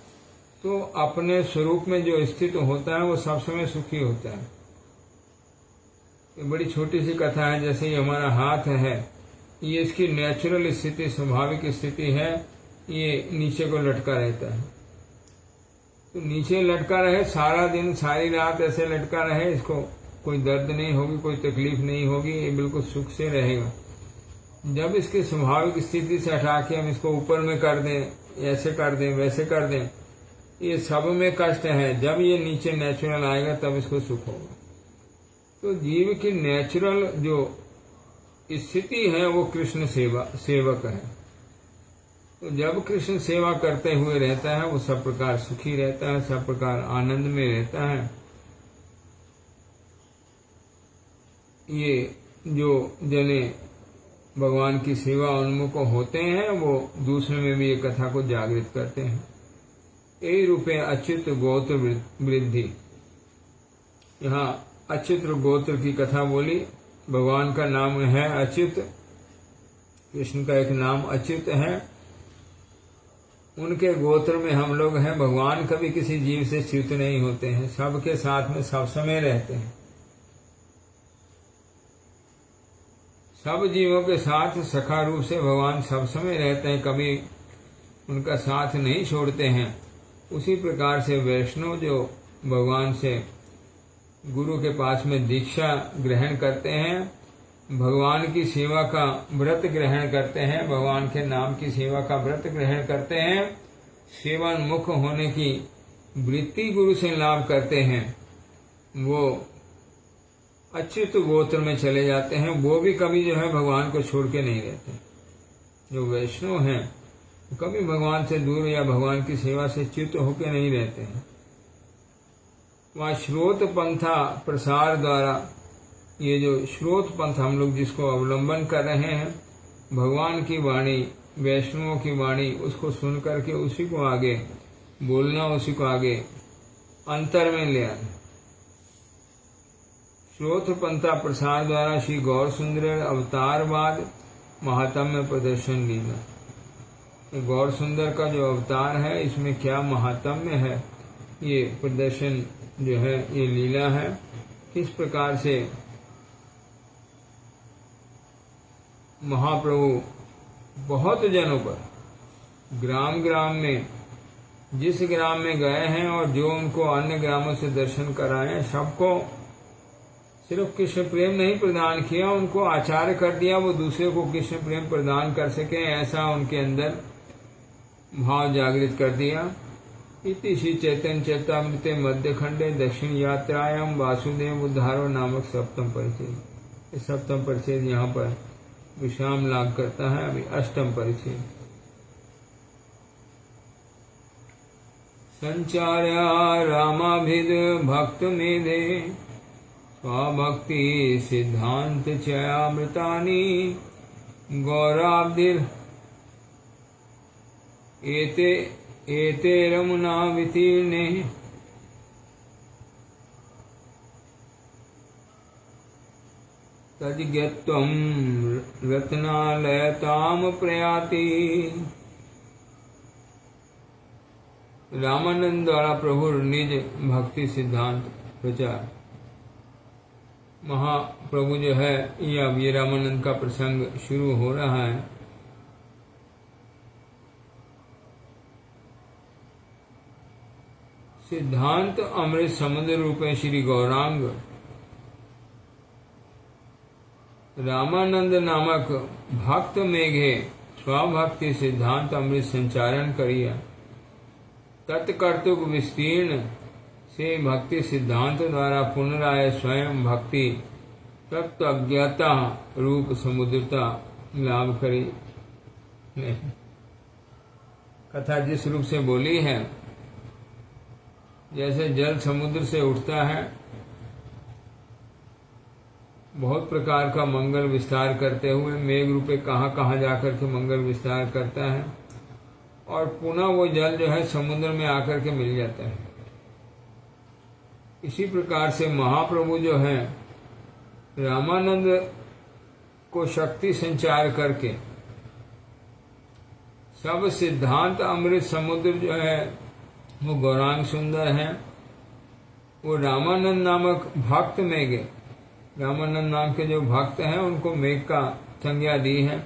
तो अपने स्वरूप में जो स्थित होता है वो सब समय सुखी होता है। ये बड़ी छोटी सी कथा है। जैसे ये हमारा हाथ है, ये इसकी नेचुरल स्थिति, स्वाभाविक स्थिति है, ये नीचे को लटका रहता है। तो नीचे लटका रहे सारा दिन सारी रात, ऐसे लटका रहे, इसको कोई दर्द नहीं होगी, कोई तकलीफ नहीं होगी, ये बिल्कुल सुख से रहेगा। जब इसकी स्वाभाविक स्थिति से हटा के हम इसको ऊपर में कर दें, ऐसे कर दें, वैसे कर दें, ये सब में कष्ट है। जब ये नीचे नेचुरल आएगा तब इसको सुख होगा। तो जीव की नेचुरल जो स्थिति है वो कृष्ण सेवक है। तो जब कृष्ण सेवा करते हुए रहता है वो सब प्रकार सुखी रहता है, सब प्रकार आनंद में रहता है। ये जो जने भगवान की सेवा उन्मुख होते हैं वो दूसरे में भी ये कथा को जागृत करते हैं। यही रूपे अच्युत गोत्र वृद्धि। यहाँ अच्युत गोत्र की कथा बोली। भगवान का नाम है अच्युत, कृष्ण का एक नाम अच्युत है। उनके गोत्र में हम लोग हैं। भगवान कभी किसी जीव से च्युत नहीं होते हैं, सबके साथ में सब समय रहते हैं। सब जीवों के साथ सखा रूप से भगवान सब समय रहते हैं, कभी उनका साथ नहीं छोड़ते हैं। उसी प्रकार से वैष्णव जो भगवान से गुरु के पास में दीक्षा ग्रहण करते हैं, भगवान की सेवा का व्रत ग्रहण करते हैं, भगवान के नाम की सेवा का व्रत ग्रहण करते हैं, सेवान्मुख होने की वृत्ति गुरु से लाभ करते हैं, वो अच्युत गोत्र में चले जाते हैं। वो भी कभी जो है भगवान को छोड़ के नहीं रहते। जो वैष्णव हैं वो कभी भगवान से दूर या भगवान की सेवा से च्युत होकर नहीं रहते हैं। वहाँ श्रोत पंथा प्रसार द्वारा, ये जो श्रोत पंथ हम लोग जिसको अवलंबन कर रहे हैं, भगवान की वाणी, वैष्णवों की वाणी, उसको सुन करके उसी को आगे बोलना, उसी को आगे अंतर में ले आना। श्रोत पंथा प्रसार द्वारा श्री गौर सुंदर अवतारवाद महात्म्य प्रदर्शन लीला। गौर सुंदर का जो अवतार है इसमें क्या महात्म्य है, ये प्रदर्शन जो है, ये लीला है। किस प्रकार से महाप्रभु बहुत जनों पर, ग्राम ग्राम में, जिस ग्राम में गए हैं और जो उनको अन्य ग्रामों से दर्शन कराए, सबको सिर्फ कृष्ण प्रेम नहीं प्रदान किया, उनको आचार्य कर दिया, वो दूसरे को कृष्ण प्रेम प्रदान कर सके, ऐसा उनके अंदर भाव जागृत कर दिया। इति श्री चैतन्य चैतामृते मध्य खंडे दक्षिण यात्रायाम वासुदेव उद्धारो नामक सप्तम परिच्छेद। सप्तम परिच्छेद यहाँ पर विश्राम लाभ करता है। अभी अष्टम परिच्छेद। संचार्या रामाभिद भक्त मेधे स्वभक्ति सिद्धांत चयामृतानि गौराब्धिर एते रमुना वितीर्णे तज्ञत्वं रत्नालयताम प्रयाति। रामानंद द्वारा प्रभु निज भक्ति सिद्धांत प्रचार। महाप्रभु जो है, ये अब ये रामानंद का प्रसंग शुरू हो रहा है। सिद्धांत अमृत समुद्र रूपे श्री गौरांग रामानंद नामक भक्त मेघे स्वभक्ति सिद्धांत अमृत संचारण करिया। तत्कर्तुक विस्तीर्ण से भक्ति सिद्धांत द्वारा पुनराय स्वयं भक्ति तत्वज्ञता रूप समुद्रता लाभ करी। कथा जिस रूप से बोली है, जैसे जल समुद्र से उठता है, बहुत प्रकार का मंगल विस्तार करते हुए मेघ रूपे कहाँ कहाँ जाकर के मंगल विस्तार करता है, और पुनः वो जल जो है समुद्र में आकर के मिल जाता है। इसी प्रकार से महाप्रभु जो है रामानंद को शक्ति संचार करके सब सिद्धांत अमृत समुद्र जो है वो गौरांग सुंदर है। वो रामानंद नामक भक्त मेघ, रामानंद नाम के जो भक्त हैं उनको मेघ का संज्ञा दी है।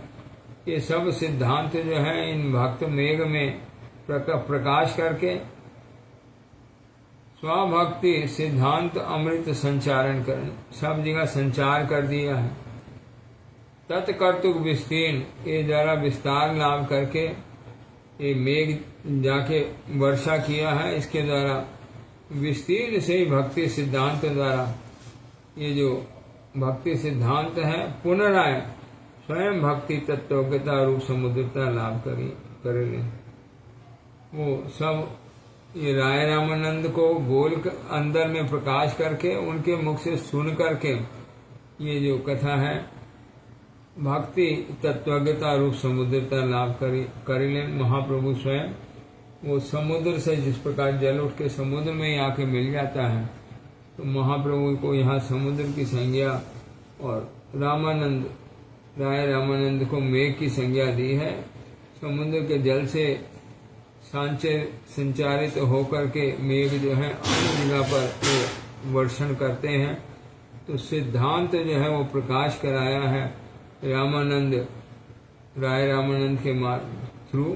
ये सब सिद्धांत जो है इन भक्त मेघ में प्रकाश करके स्वभक्ति सिद्धांत अमृत संचारण कर सब जगह संचार कर दिया है। तत्कर्तुक विस्तीर्ण, ये जरा विस्तार लाभ करके ये मेघ जाके वर्षा किया है, इसके द्वारा विस्तीर्ण से ही भक्ति सिद्धांत द्वारा ये जो भक्ति सिद्धांत है पुनराय स्वयं भक्ति तत्वज्ञता रूप समुद्रता लाभ करेंगे। वो सब ये राय रामानंद को बोल कर अंदर में प्रकाश करके उनके मुख से सुन करके ये जो कथा है भक्ति तत्वज्ञता रूप समुद्रता लाभ करें। महाप्रभु स्वयं वो समुद्र से जिस प्रकार जल उठ के समुद्र में आके मिल जाता है, तो महाप्रभु को यहाँ समुद्र की संज्ञा और रामानंद राय रामानंद को मेघ की संज्ञा दी है। समुद्र के जल से संचारित होकर के मेघ जो है अन्य जगह पर वो वर्षण करते हैं। तो सिद्धांत जो है वो प्रकाश कराया है रामानंद राय रामानंद के थ्रू।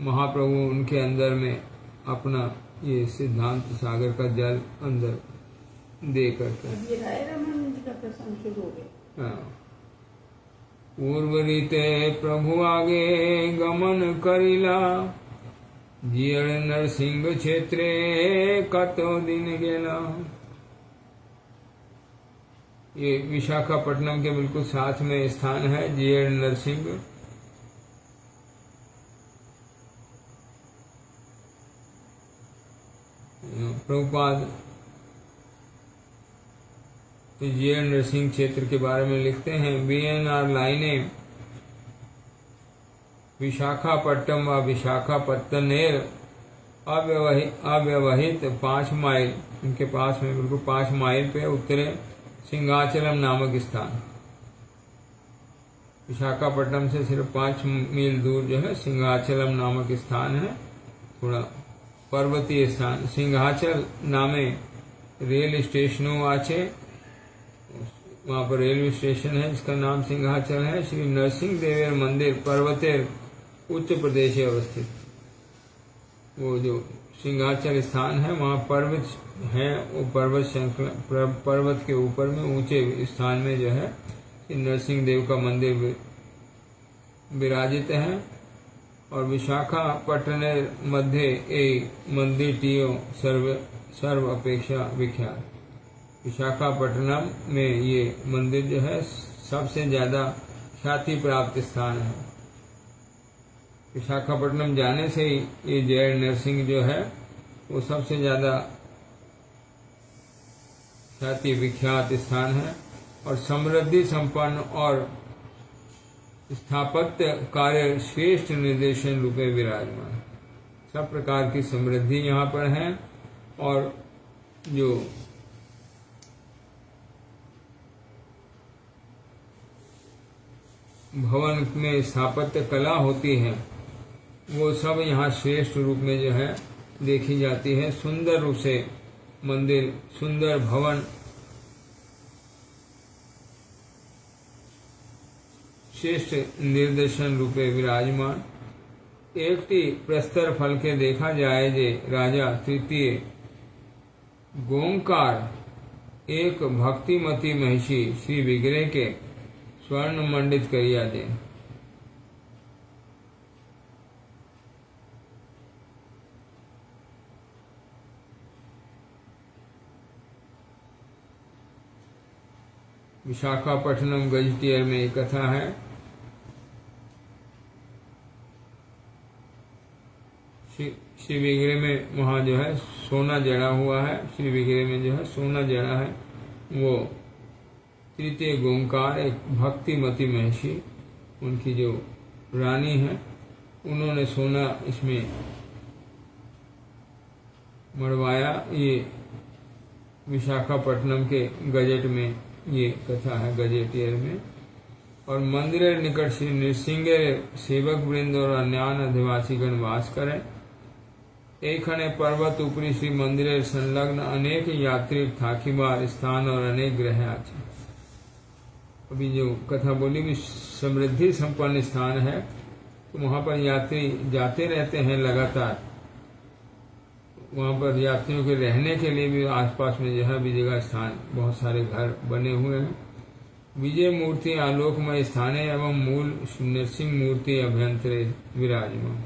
महाप्रभु उनके अंदर में अपना ये सिद्धांत सागर का जल अंदर दे करके ये राय रामानंद का प्रसंग शुरू हो गया। पूर्व रीते प्रभु आगे गमन करिला, जियड़ नरसिंह क्षेत्रे कतो दिन गेला। ये विशाखापट्टनम के बिल्कुल साथ में स्थान है जियड़ नरसिंह। प्रभुपाद जियड़ नरसिंह क्षेत्र के बारे में लिखते हैं, BNR लाइनें विशाखापट्टनम व विशाखापत्तनेर अव्यवहित 5 माइल, इनके पास में बिल्कुल 5 माइल पे उत्तरे सिंहाचलम नामक स्थान। विशाखापट्टनम से सिर्फ 5 मील दूर जो है सिंहाचलम नामक स्थान है, थोड़ा पर्वतीय स्थान। सिंहाचल नामे रेल स्टेशनों आचे, वहाँ पर रेलवे स्टेशन है जिसका नाम सिंहाचल है। श्री नरसिंह देवेर मंदिर पर्वतेर उच्च प्रदेश अवस्थित। वो जो सिंहाचल स्थान है वहाँ पर्वत है, वो पर्वत श्रृंखला पर्वत के ऊपर में ऊंचे स्थान में जो है नरसिंह देव का मंदिर विराजित है। और विशाखापट्टनम मध्य एक मंदिर टीओ सर्व अपेक्षा विख्यात। विशाखापट्टनम में ये मंदिर जो है सबसे ज्यादा ख्याति प्राप्त स्थान है। विशाखापट्टनम जाने से ही ये जय नरसिंह जो है वो सबसे ज्यादा ख्याति विख्यात स्थान है और समृद्धि संपन्न और स्थापत्य कार्य श्रेष्ठ निर्देशन रूपे विराजमान। सब प्रकार की समृद्धि यहाँ पर है और जो भवन में स्थापत्य कला होती है वो सब यहाँ श्रेष्ठ रूप में जो है देखी जाती है। सुंदर रूप से मंदिर, सुंदर भवन, श्रेष्ठ निर्देशन रूपे विराजमान। एकटी प्रस्तर फल के देखा जाए जे राजा तृतीय गोंकार एक भक्तिमती महिषी श्री विग्रह के स्वर्ण मंडित करिया दे। विशाखापट्टनम गजटियर में एक कथा है। श्री विग्रह में वहाँ जो है सोना जड़ा हुआ है, श्री विग्रह में जो है सोना जड़ा है। वो तृतीय गोंकार एक भक्तिमती महर्षि, उनकी जो रानी है, उन्होंने सोना इसमें मड़वाया। ये विशाखापट्टनम के गजेट में ये कथा है, गजेटियर में। और मंदिर निकट श्री नृसिंह सेवक वृंद और अन्य अधिवासीगण वास करें। एक खने पर्वत ऊपरी श्री मंदिर संलग्न अनेक यात्री थाकीबार स्थान और अनेक ग्रह आचे। अभी जो कथा बोली भी समृद्धि संपन्न स्थान है, तो वहां पर यात्री जाते रहते हैं लगातार। वहां पर यात्रियों के रहने के लिए भी आसपास में जहाँ भी जगह स्थान बहुत सारे घर बने हुए हैं। विजय मूर्ति आलोकमय स्थान है एवं मूल नरसिंह मूर्ति अभ्यंतरे विराजमान।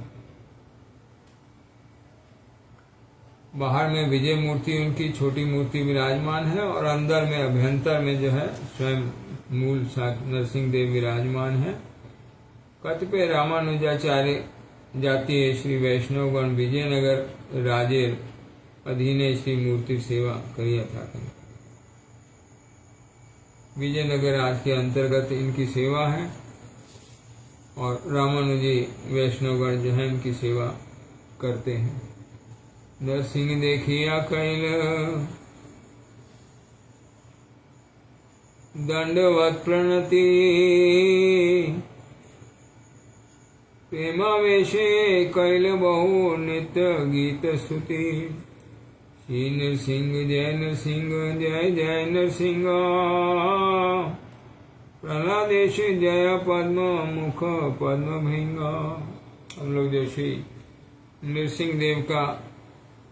बाहर में विजय मूर्ति उनकी छोटी मूर्ति विराजमान है और अंदर में अभ्यंतर में जो है स्वयं मूल नरसिंह देव विराजमान है। कतिपय रामानुजाचार्य जातीय श्री वैष्णवगण विजयनगर राजेर अधीने श्री मूर्ति सेवा करिया था। विजयनगर राज के अंतर्गत इनकी सेवा है और रामानुजी वैष्णवगण जो है इनकी सेवा करते हैं। नरसिंह देखिया कैल दंडवत प्रणति, प्रेमावेशे कैल बहु नित्य गीत स्तुति। श्री नरसिंह जय नरसिंह जय जय नरसिंह, प्रहलादेश जय पद्म मुख पद्म भृंगा। हम लोग जो श्री नरसिंह देव का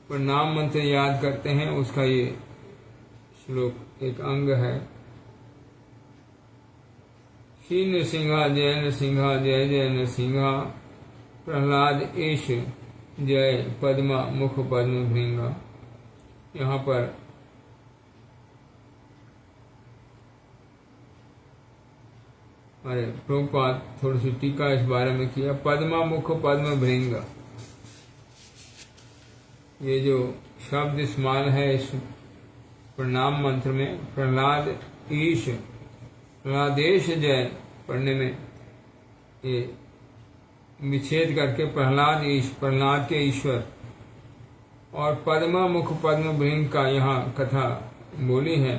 प्रणाम मंत्र याद करते हैं, उसका ये श्लोक एक अंग है। श्री नरसिंहा जय नरसिंहा जय जय नरसिंहा, प्रहलाद ईश जय पद्मा मुख पद्म भृंगा। यहाँ पर अरे प्रभुपाद थोड़ी सी टीका इस बारे में किया। पद्मा मुख पद्म भृंगा, ये जो शब्द इस्तेमाल है इस प्रणाम मंत्र में, प्रहलाद ईश, प्रहलादेश जय पढ़ने में ये विच्छेद करके प्रहलाद ईश, प्रहलाद के ईश्वर, और पद्मा मुख पद्म भृंग का यहाँ कथा बोली है।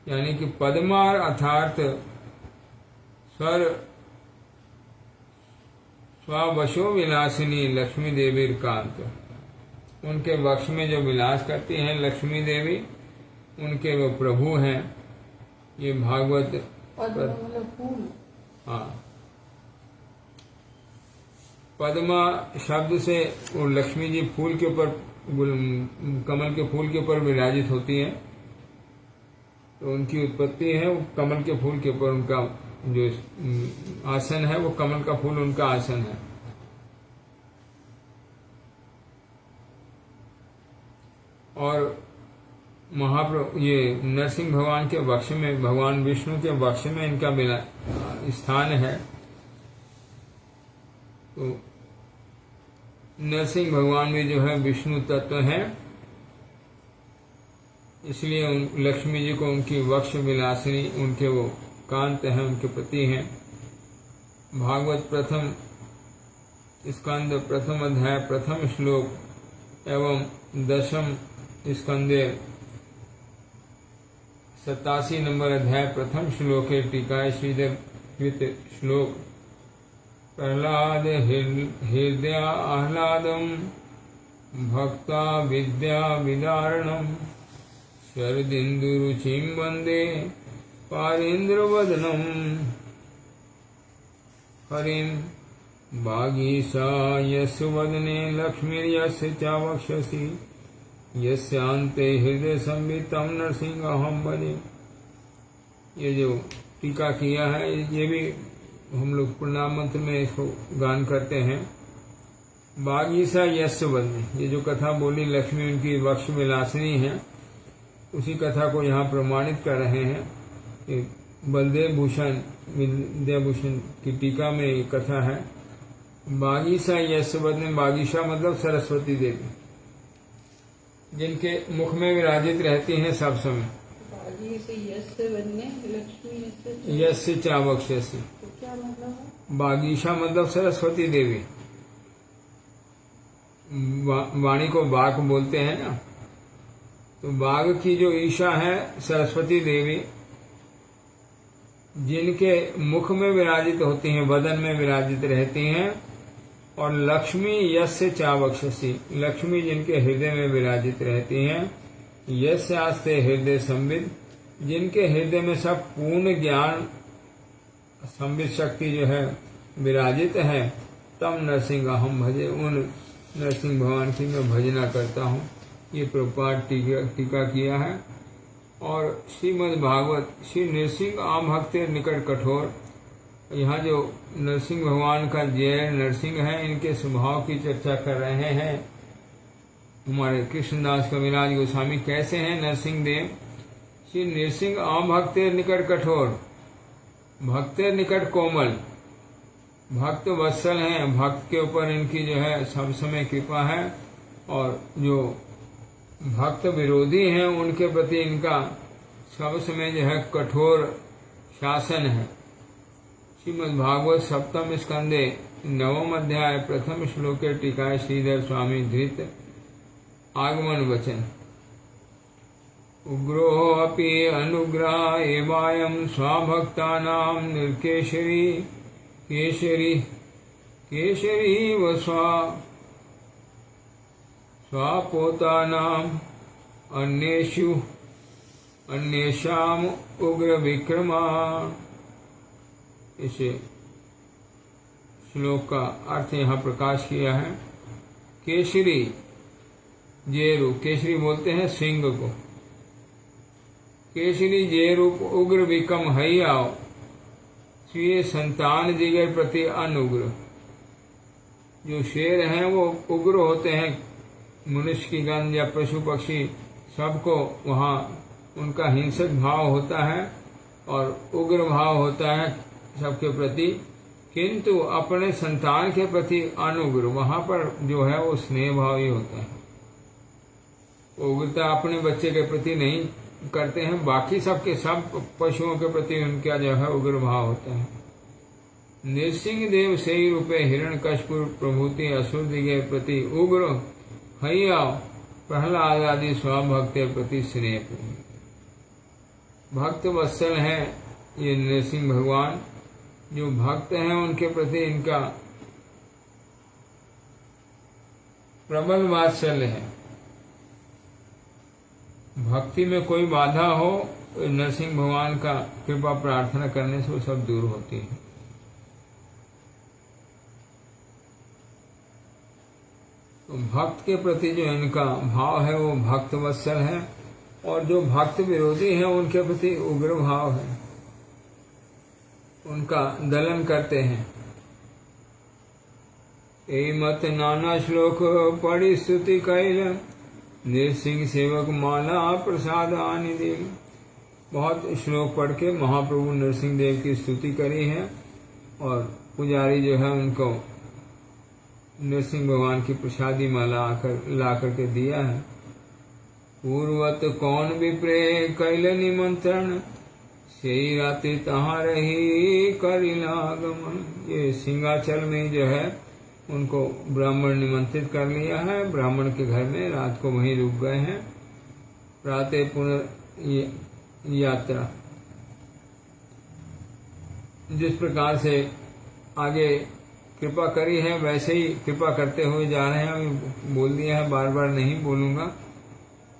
यानी कि पद्मा अर्थात स्ववशो विलासिनी लक्ष्मी देवी कांत, उनके वक्ष में जो विलास करती हैं लक्ष्मी देवी, उनके वो प्रभु हैं। ये भागवत फूल। हाँ, पद्मा शब्द से वो लक्ष्मी जी फूल के ऊपर, कमल के फूल के ऊपर विराजित होती है, तो उनकी उत्पत्ति है वो कमल के फूल के ऊपर। उनका जो आसन है वो कमल का फूल उनका आसन है। और महाप्रभु ये नरसिंह भगवान के वक्ष में, भगवान विष्णु के वक्ष में इनका स्थान है। तो नरसिंह भगवान भी जो है विष्णु तत्व है, इसलिए लक्ष्मी जी को उनकी वक्ष विलासिनी, उनके वो कांत हैं, उनके पति हैं। भागवत प्रथम स्कंद प्रथम अध्याय प्रथम श्लोक एवं दशम स्कंदे 87 नंबर अध्याय प्रथम श्लोक के टीकाय श्रीधर कृत श्लोक। प्रहलाद हृदय आह्लादम भक्ता विद्या विदारणम, शरदिन्दुरुचिं वन्दे पारेन्द्रवदनम। हरिं वागीशा यस्य वदने लक्ष्मीर्यस्य च वक्षसि, यस्यान्ते हृदय संवितं नरसिंहं भजे। ये जो टीका किया है। ये भी हम लोग प्रणाम मंत्र में इसको गान करते हैं। बागीसा यस्य बंदी, ये जो कथा बोली लक्ष्मी उनकी वक्ष विलासिनी है, उसी कथा को यहाँ प्रमाणित कर रहे हैं कि बलदेव भूषण विद्याभूषण की टीका में ये कथा है। बागीसा यस्य बंदी, बागीसा मतलब सरस्वती देवी, जिनके मुख में विराजित रहती हैं सब समय। बागी से यस्य बनने, लक्ष्मी यस्य यस्य चावक्ष्यसि, तो क्या मतलब है? बागीशा मतलब सरस्वती देवी। वाणी को बाग बोलते हैं ना, तो बाग की जो ईशा है सरस्वती देवी, जिनके मुख में विराजित होती हैं, वदन में विराजित रहती हैं। और लक्ष्मी यस्य चावक्षसी, लक्ष्मी जिनके हृदय में विराजित रहती हैं। यस्य आस्ते हृदय संविद, जिनके हृदय में सब पूर्ण ज्ञान संविद शक्ति जो है विराजित है। तम नरसिंह हम भजे, उन नरसिंह भगवान की मैं भजना करता हूँ। ये प्रपाठ टीका किया है। और श्रीमद् भागवत श्री नरसिंह आम भक्ते निकट कठोर, यहाँ जो नरसिंह भगवान का जय नरसिंह है, इनके स्वभाव की चर्चा कर रहे हैं हमारे कृष्णदास कविराज गोस्वामी। कैसे हैं नरसिंह देव? श्री नरसिंह आम भक्ते निकट कठोर, भक्ते निकट कोमल, भक्त वत्सल हैं, भक्त के ऊपर इनकी जो है सब समय कृपा है। और जो भक्त विरोधी हैं उनके प्रति इनका सब समय जो है कठोर शासन है। श्रीमद् भागवत सप्तम स्कंदे नवम अध्याय प्रथम श्लोके टीकाय श्रीधर स्वामी धृत आगमन वचन। उग्रोऽपि अनुग्रह एवायं स्वभक्तानां निर्केशरी केशरी केशरी व स्वापोतानां अन्येषाम् उग्र विक्रमा। इस श्लोक का अर्थ यहाँ प्रकाश किया है। केसरी जेरू, केसरी बोलते हैं सिंह को। केसरी जेरूप उग्र विक्रम हइयाओ, स्वीय संतान जिगर प्रति अनुग्र। जो शेर हैं वो उग्र होते हैं, मनुष्य की गंध या पशु पक्षी सबको वहाँ उनका हिंसक भाव होता है और उग्र भाव होता है सबके प्रति, किंतु अपने संतान के प्रति अनुग्र, वहां पर जो है वो स्नेह भाव ही होता है। उग्रता अपने बच्चे के प्रति नहीं करते हैं, बाकी सबके सब पशुओं के प्रति उनका जो है उग्र भाव होता है। नृसिंह देव सही रूपे हिरण्यकश्यप प्रभूति असुर दिगे प्रति उग्र हइया प्रहलाद आदि स्वभक्त प्रति स्नेह। भक्त वत्सल है ये नृसिंह भगवान, जो भक्त हैं उनके प्रति इनका प्रबल वात्सल्य है। भक्ति में कोई बाधा हो तो नरसिंह भगवान का कृपा प्रार्थना करने से वो सब दूर होती है। तो भक्त के प्रति जो इनका भाव है वो भक्त वत्सल है, और जो भक्त विरोधी है उनके प्रति उग्र भाव है, उनका दलन करते हैं। ए मत नाना श्लोक पढ़ी स्तुति कैल, नृसिंह सेवक माला प्रसाद आनि देव। बहुत श्लोक पढ़ के महाप्रभु नरसिंह देव की स्तुति करी है, और पुजारी जो है उनको नरसिंह भगवान की प्रसादी माला ला करके दिया है। पूर्वत कौन विप्रे कैल निमंत्रण, सही रात्रि तहाँ रही करिलागमन। ये सिंहाचल में जो है उनको ब्राह्मण निमंत्रित कर लिया है, ब्राह्मण के घर में रात को वहीं रुक गए हैं। प्रातः पुनः यात्रा। जिस प्रकार से आगे कृपा करी है वैसे ही कृपा करते हुए जा रहे हैं। अभी बोल दिया है, बार बार नहीं बोलूंगा।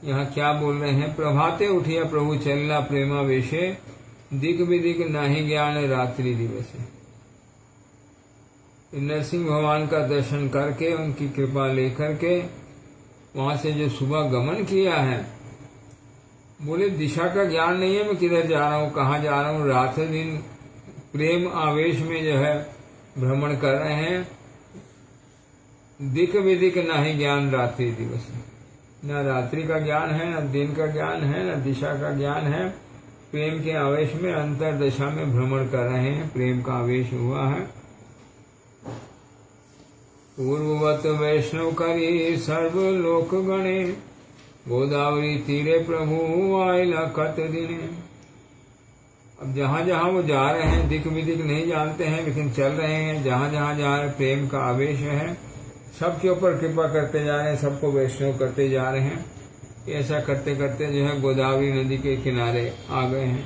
यहाँ क्या बोल रहे हैं? प्रभाते उठिया प्रभु चलना प्रेमा वेशे, दिक विदिक नाही ज्ञान रात्रि दिवसे। नरसिंह भगवान का दर्शन करके उनकी कृपा लेकर के वहां से जो सुबह गमन किया है, बोले दिशा का ज्ञान नहीं है, मैं किधर जा रहा हूँ, कहाँ जा रहा हूँ। रात दिन प्रेम आवेश में जो है भ्रमण कर रहे हैं। दिक विदिक ना ही ज्ञान रात्रि दिवस, न रात्रि का ज्ञान है, न दिन का ज्ञान है, न दिशा का ज्ञान है। प्रेम के आवेश में अंतर दशा में भ्रमण कर रहे हैं। प्रेम का आवेश हुआ है। पूर्ववत वैष्णव करी सर्व लोक गणे, गोदावरी तीरे प्रभु आयला कत दिने। अब जहां जहां वो जा रहे हैं, दिक विदिक नहीं जानते हैं, लेकिन चल रहे हैं। जहां जहां जा रहे प्रेम का आवेश है, सबके ऊपर कृपा करते जा रहे हैं, सबको वैष्णव करते जा रहे हैं। ऐसा करते करते जो है गोदावरी नदी के किनारे आ गए हैं।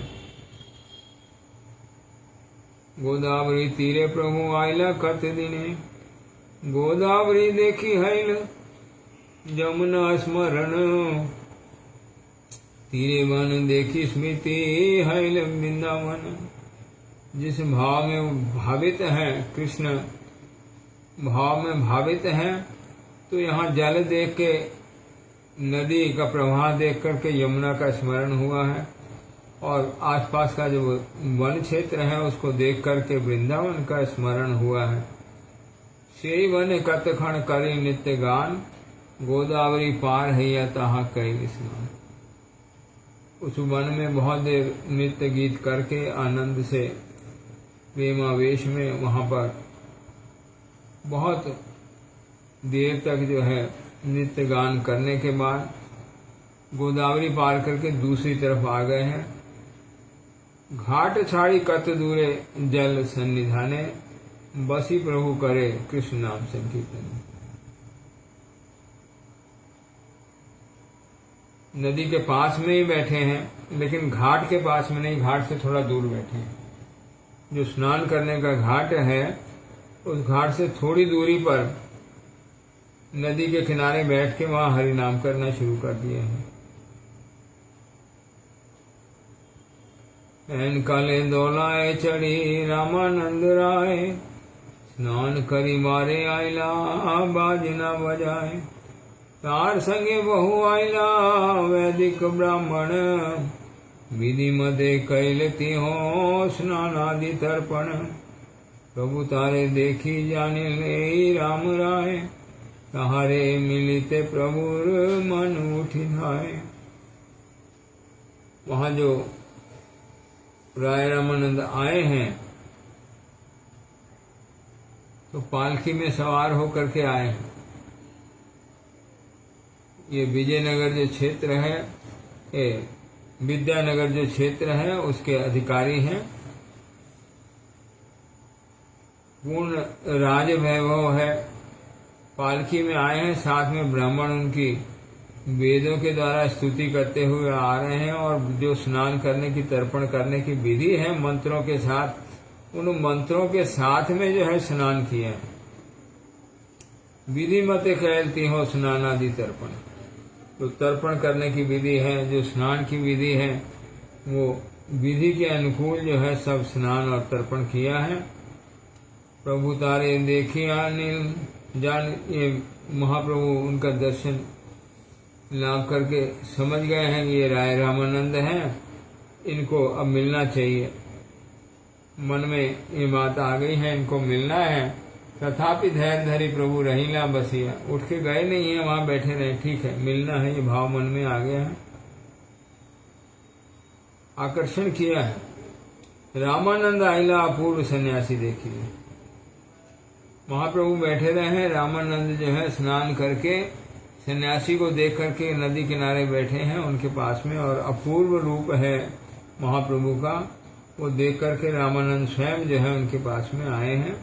गोदावरी तीरे प्रभु आयला कत दिने, गोदावरी देखी हैल जमुना स्मरण, तीरे वन देखी स्मृति हैल वृंदावन। जिस भाव में भावित है, कृष्ण भाव में भावित है, तो यहाँ जल देख के, नदी का प्रवाह देख करके यमुना का स्मरण हुआ है, और आसपास का जो वन क्षेत्र है उसको देख करके वृंदावन का स्मरण हुआ है। श्री वन कतखण करी नित्य गान, गोदावरी पार हैया तहा कैल स्नान। उस वन में बहुत देर नृत्य गीत करके आनंद से प्रेमावेश में वहां पर बहुत देर तक जो है नृत्य गान करने के बाद गोदावरी पार करके दूसरी तरफ आ गए हैं। घाट छाड़ी कत दूरे जल सन्निधाने, बसी प्रभु करे कृष्ण नाम संकीर्तन। नदी के पास में ही बैठे हैं, लेकिन घाट के पास में नहीं, घाट से थोड़ा दूर बैठे हैं। जो स्नान करने का घाट है, उस घाट से थोड़ी दूरी पर नदी के किनारे बैठ के वहां हरि नाम करना शुरू कर दिए हैं। एन काले दौलाए चढ़ी रामानंद राय, स्नान करी मारे आयला बाज न बजाए। तार संगे बहु आयला वैदिक ब्राह्मण, विधि मदे कैलती हो स्नानादि तर्पण। प्रभु तारे देखी जाने ले राम राय, तहारे मिलिते प्रभुर मन उठी धाय। वहां जो राय रामानंद आए हैं तो पालकी में सवार होकर के आए हैं। ये विजयनगर जो क्षेत्र है, ये विद्यानगर जो क्षेत्र है, उसके अधिकारी हैं। पूर्ण राज वैभव है। पालकी में आए हैं, साथ में ब्राह्मण उनकी वेदों के द्वारा स्तुति करते हुए आ रहे हैं, और जो स्नान करने की, तर्पण करने की विधि है मंत्रों के साथ, उन मंत्रों के साथ में जो है स्नान किए हैं। विधि मत कहती हो स्नानादि तर्पण, तो तर्पण करने की विधि है, जो स्नान की विधि है, वो विधि के अनुकूल जो है सब स्नान और तर्पण किया है। प्रभु तारे देखिया नील जान, ये महाप्रभु उनका दर्शन लाभ करके समझ गए हैं ये राय रामानंद हैं, इनको अब मिलना चाहिए। मन में ये बात आ गई है, इनको मिलना है। तथापि धैर्य धरी प्रभु रहीला बसिया, उठ के गए नहीं है, वहां बैठे रहे। ठीक है, मिलना है, ये भाव मन में आ गया है, आकर्षण किया है। रामानंद आइला अपूर्व सन्यासी देखिए, महाप्रभु बैठे रहे हैं। रामानंद जो है स्नान करके सन्यासी को देख करके नदी किनारे बैठे हैं उनके पास में, और अपूर्व रूप है महाप्रभु का, वो देख करके रामानंद स्वयं जो है उनके पास में आए हैं।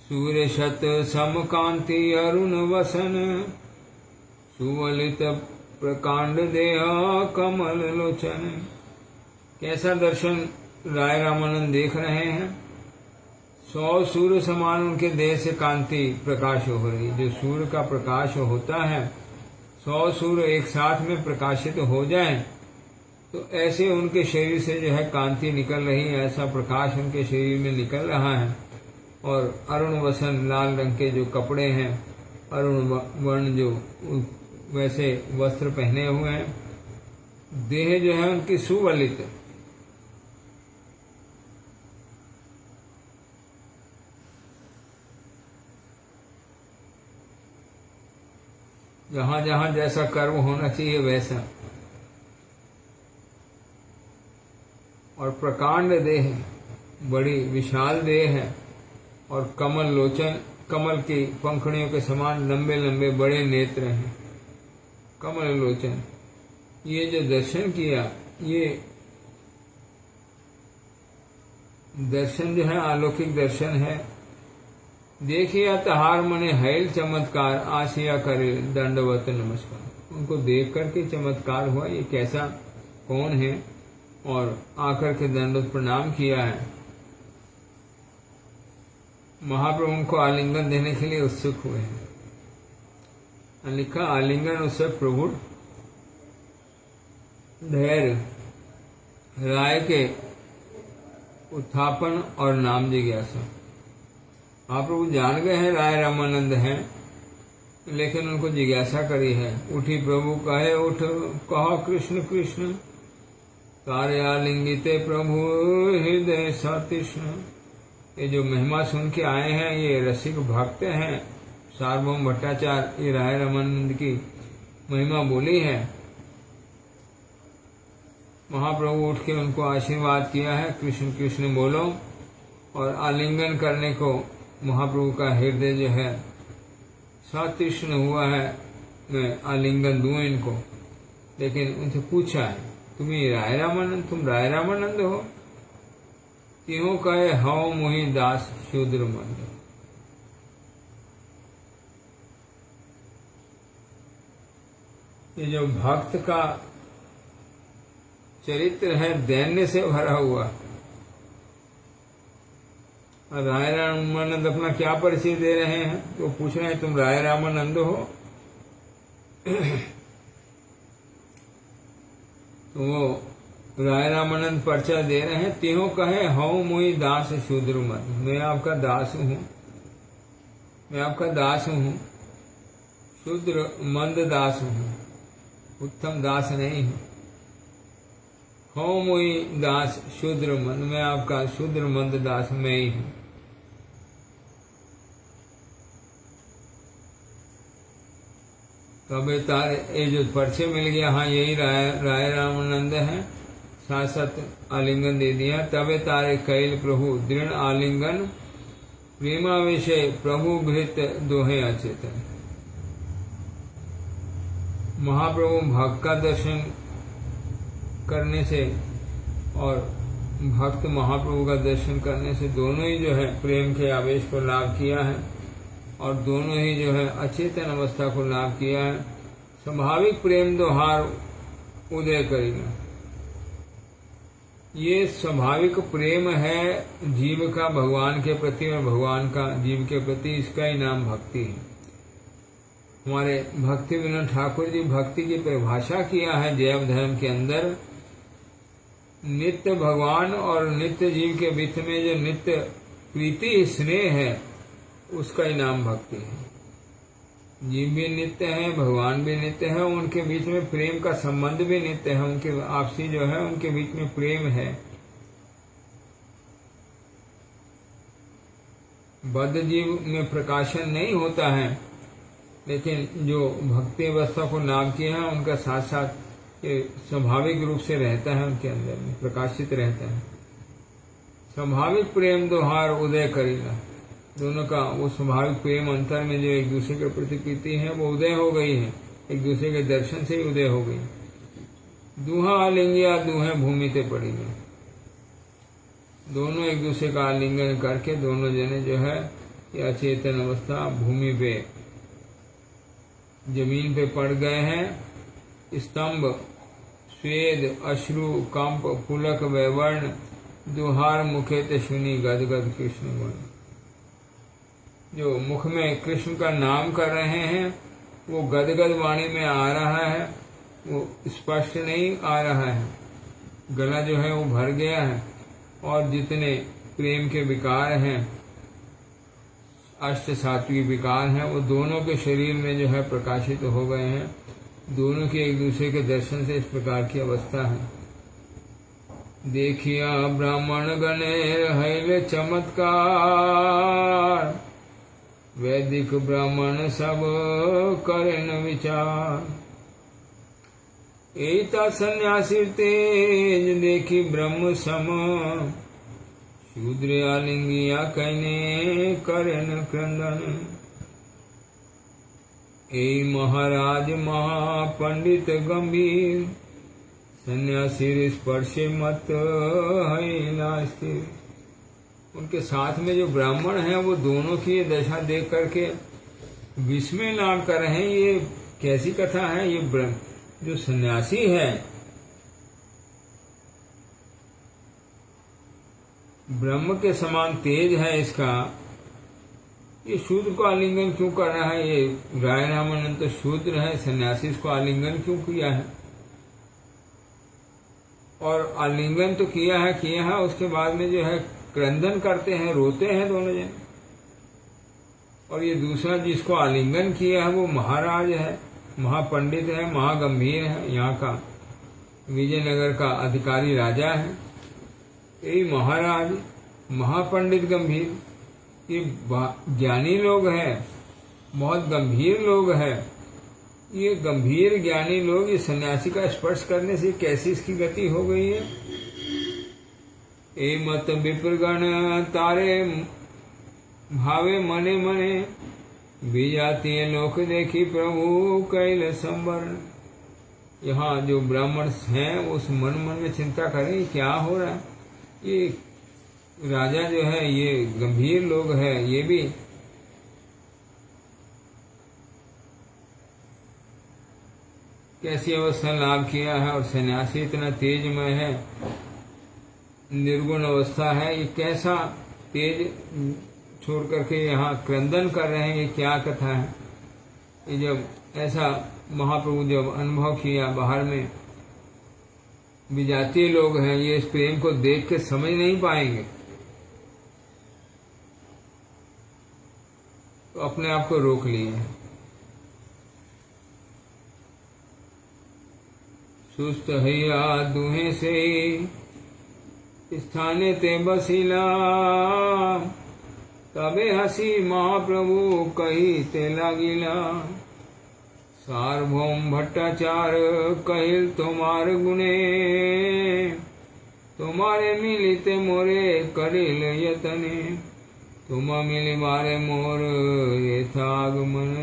सूर्य शत समकांति अरुण वसन, सुवलित प्रकांड देह कमल लोचन। कैसा दर्शन राय रामानंद देख रहे हैं। 100 सूर्य समान उनके देह से कांति प्रकाश हो रही। जो सूर्य का प्रकाश होता है, 100 सूर्य एक साथ में प्रकाशित हो जाएं, तो ऐसे उनके शरीर से जो है कांति निकल रही है, ऐसा प्रकाश उनके शरीर में निकल रहा है। और अरुण वसन, लाल रंग के जो कपड़े हैं, अरुण वर्ण जो वैसे वस्त्र पहने हुए हैं, देह जो है उनकी सुवलित, जहां जहां जैसा कर्म होना चाहिए वैसा, और प्रकांड देह, बड़ी विशाल देह है, और कमल लोचन, कमल की पंखुड़ियों के समान लंबे लंबे बड़े नेत्र हैं, कमल लोचन। ये जो दर्शन किया, ये दर्शन जो है अलौकिक दर्शन है। देखिया तहार मने हैल चमत्कार, आसिया करे दंडवत नमस्कार। उनको देख करके चमत्कार हुआ, ये कैसा, कौन है, और आकर के दंडवत प्रणाम किया है। महाप्रभु उनको आलिंगन देने के लिए उत्सुक हुए हैं। लिखा आलिंगन उत्सव प्रभु धैर्य, राय के उत्थापन और नाम जिज्ञासा। महाप्रभु जान गए हैं राय रामानंद हैं, लेकिन उनको जिज्ञासा करी है। उठी प्रभु कहे उठ, कहो कृष्ण कृष्ण, तारे आलिंगिते प्रभु हृदय सतृष्ण। ये जो महिमा सुन के आए हैं, ये रसिक भक्त हैं। सार्वभौम भट्टाचार्य ये राय रामानंद की महिमा बोली है। महाप्रभु उठ के उनको आशीर्वाद किया है, कृष्ण कृष्ण बोलो, और आलिंगन करने को महाप्रभु का हृदय जो है सतृष्ण हुआ है, मैं आलिंगन दूं इनको। लेकिन उनसे पूछा है, तुम राय रामानंद, तुम राय रामानंद हो? त्यों कहे हौ मुहि दास शूद्र मंद। ये जो भक्त का चरित्र है दैन्य से भरा हुआ। राय रामानंद अपना क्या परिचय दे रहे हैं, तो पूछ रहे हैं तुम राय रामानंद हो? तो वो राय रामानंद पर्चा दे रहे हैं। त्यों कहे हौ मुहि दास शूद्र मंद। मैं आपका दास हूँ, मैं आपका दास हूँ, शूद्र मंद दास हूँ, उत्तम दास नहीं हूँ। हौ मुहि दास शूद्र मंद, मैं आपका शूद्र मंद दास मैं ही हूँ। तबे तारे ये जो पर्चे मिल गया, हाँ यही राय रामानंद है, साथ साथ आलिंगन दे दिया। तबे तारे कैल प्रभु दृढ़ आलिंगन, प्रेमा विषय प्रभु भृत दोहे अचेतन। महाप्रभु भक्त का दर्शन करने से और भक्त महाप्रभु का दर्शन करने से दोनों ही जो है प्रेम के आवेश को लाभ किया है, और दोनों ही जो है अचेतन अवस्था को लाभ किया है। स्वाभाविक प्रेम दोहार उदय करेगा। ये स्वाभाविक प्रेम है जीव का भगवान के प्रति और भगवान का जीव के प्रति, इसका ही नाम भक्ति है। हमारे भक्ति विनोद ठाकुर जी भक्ति की परिभाषा किया है जैव धर्म के अंदर। नित्य भगवान और नित्य जीव के बीच में जो नित्य प्रीति स्नेह है, उसका ही नाम भक्ति है। जीव भी नित्य है, भगवान भी नित्य है, उनके बीच में प्रेम का संबंध भी नित्य है। उनके आपसी जो है उनके बीच में प्रेम है। बद्ध जीव में प्रकाशन नहीं होता है, लेकिन जो भक्ति अवस्था को लाभ किया है उनका साथ साथ ये स्वाभाविक रूप से रहता है, उनके अंदर में प्रकाशित रहता है। स्वाभाविक प्रेम दोहार उदय करेगा। दोनों का वो स्वाभाविक प्रेम अंतर में जो एक दूसरे के प्रति प्रीति है वो उदय हो गई है, एक दूसरे के दर्शन से ही उदय हो गई। दूहा आलिंगिया दूहे भूमि ते पड़ी में, दोनों एक दूसरे का आलिंगन करके दोनों जने जो है ये अचेतन अवस्था भूमि पे जमीन पे पड़ गए हैं। स्तंभ स्वेद अश्रु कंप पुलक वैवर्ण, दुहार मुखे ते सुनी गदगद कृष्ण गुण। जो मुख में कृष्ण का नाम कर रहे हैं वो गदगद वाणी में आ रहा है, वो स्पष्ट नहीं आ रहा है, गला जो है वो भर गया है। और जितने प्रेम के विकार हैं, अष्ट सात्विक विकार हैं, वो दोनों के शरीर में जो है प्रकाशित हो गए हैं। दोनों के एक दूसरे के दर्शन से इस प्रकार की अवस्था है। देखिया ब्राह्मण गणेर हैल चमत्कार, वैदिक ब्राह्मण सब करें विचार। एता सन्यासी तेज देखी ब्रह्म सम, शूद्र आलिंगिया कहने करें क्रंदन। ए महाराज महापंडित गंभीर, सन्यासी स्पर्शे मत है नास्तिर। उनके साथ में जो ब्राह्मण हैं वो दोनों की ये दशा देख करके विस्मय लाभ कर रहे हैं। ये कैसी कथा है? ये जो सन्यासी है ब्रह्म के समान तेज है इसका, ये शूद्र को आलिंगन क्यों कर रहा है? ये राय रामानंद तो शूद्र है, सन्यासी इसको आलिंगन क्यों किया है? और आलिंगन तो किया है, उसके बाद में जो है क्रंदन करते हैं, रोते हैं दोनों जन। और ये दूसरा जिसको आलिंगन किया है वो महाराज है, महापंडित है, महागंभीर है, यहाँ का विजयनगर का अधिकारी राजा है। यही महाराज महापंडित गंभीर, ये ज्ञानी लोग हैं, बहुत गंभीर लोग हैं। ये गंभीर ज्ञानी लोग ये सन्यासी का स्पर्श करने से कैसी इसकी गति हो गई है? ए मत विप्रगण तारे भावे मने मने, विजातीय लोक देखी प्रभु कैल संवरण। यहाँ जो ब्राह्मण हैं उस मन में चिंता करें क्या हो रहा है। ये राजा जो है ये गंभीर लोग हैं, ये भी कैसी अवस्था लाभ किया है। और सन्यासी इतना तेजमय है, निर्गुण अवस्था है, ये कैसा तेज छोड़ करके यहाँ क्रंदन कर रहे हैं, ये क्या कथा है। ये जब ऐसा महाप्रभु जब अनुभव किया बाहर में, विजातीय लोग हैं, ये इस प्रेम को देख के समझ नहीं पाएंगे, तो अपने आप को रोक लिए। सुस्त हैया दुहे से स्थाने ते बसिला, तबे हसी महाप्रभु कही ते लागिला। सार्वभौम भट्टाचार कहिल तुम्हार गुणे, तुम्हारे मिलिते मोरे करिल यतने। तुम मिली मारे मोर यथागमन,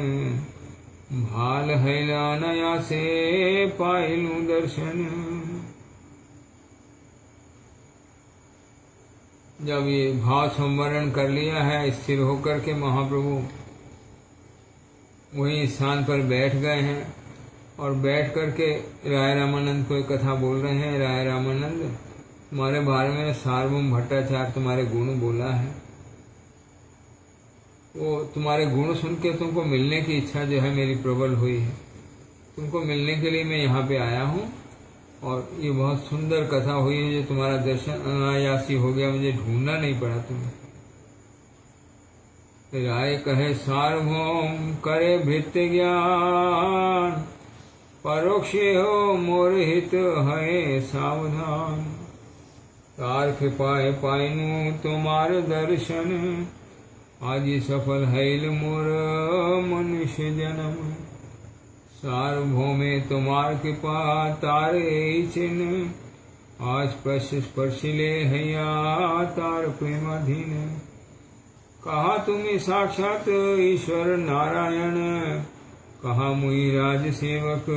भाल हैला नया से पाइलू दर्शन। जब ये भाव संवरण कर लिया है, स्थिर होकर के महाप्रभु वही स्थान पर बैठ गए हैं और बैठ करके राय रामानंद को एक कथा बोल रहे हैं। राय रामानंद, तुम्हारे बारे में सार्वभौम भट्टाचार्य तुम्हारे गुण बोला है, वो तुम्हारे गुण सुन के तुमको मिलने की इच्छा जो है मेरी प्रबल हुई है। तुमको मिलने के लिए मैं यहाँ पे आया हूँ और ये बहुत सुंदर कथा हुई है, जो तुम्हारा दर्शन अनायासी हो गया, मुझे ढूंढना नहीं पड़ा तुम्हें। राय कहे सार्वभौम करे भृत्य ज्ञान, परोक्षे हो मोर हित है सावधान। तार कृपाए पाइनु तुम्हार दर्शन, आज सफल हैल मोर मनुष्य जन्म। सार्वभौमे तुम्हार कृपा तारे चिन्ह, आज स्पर्शिले हैया तार प्रेमाधीन। कहा तुम्हें साक्षात ईश्वर नारायण, कहा मुई राज सेवक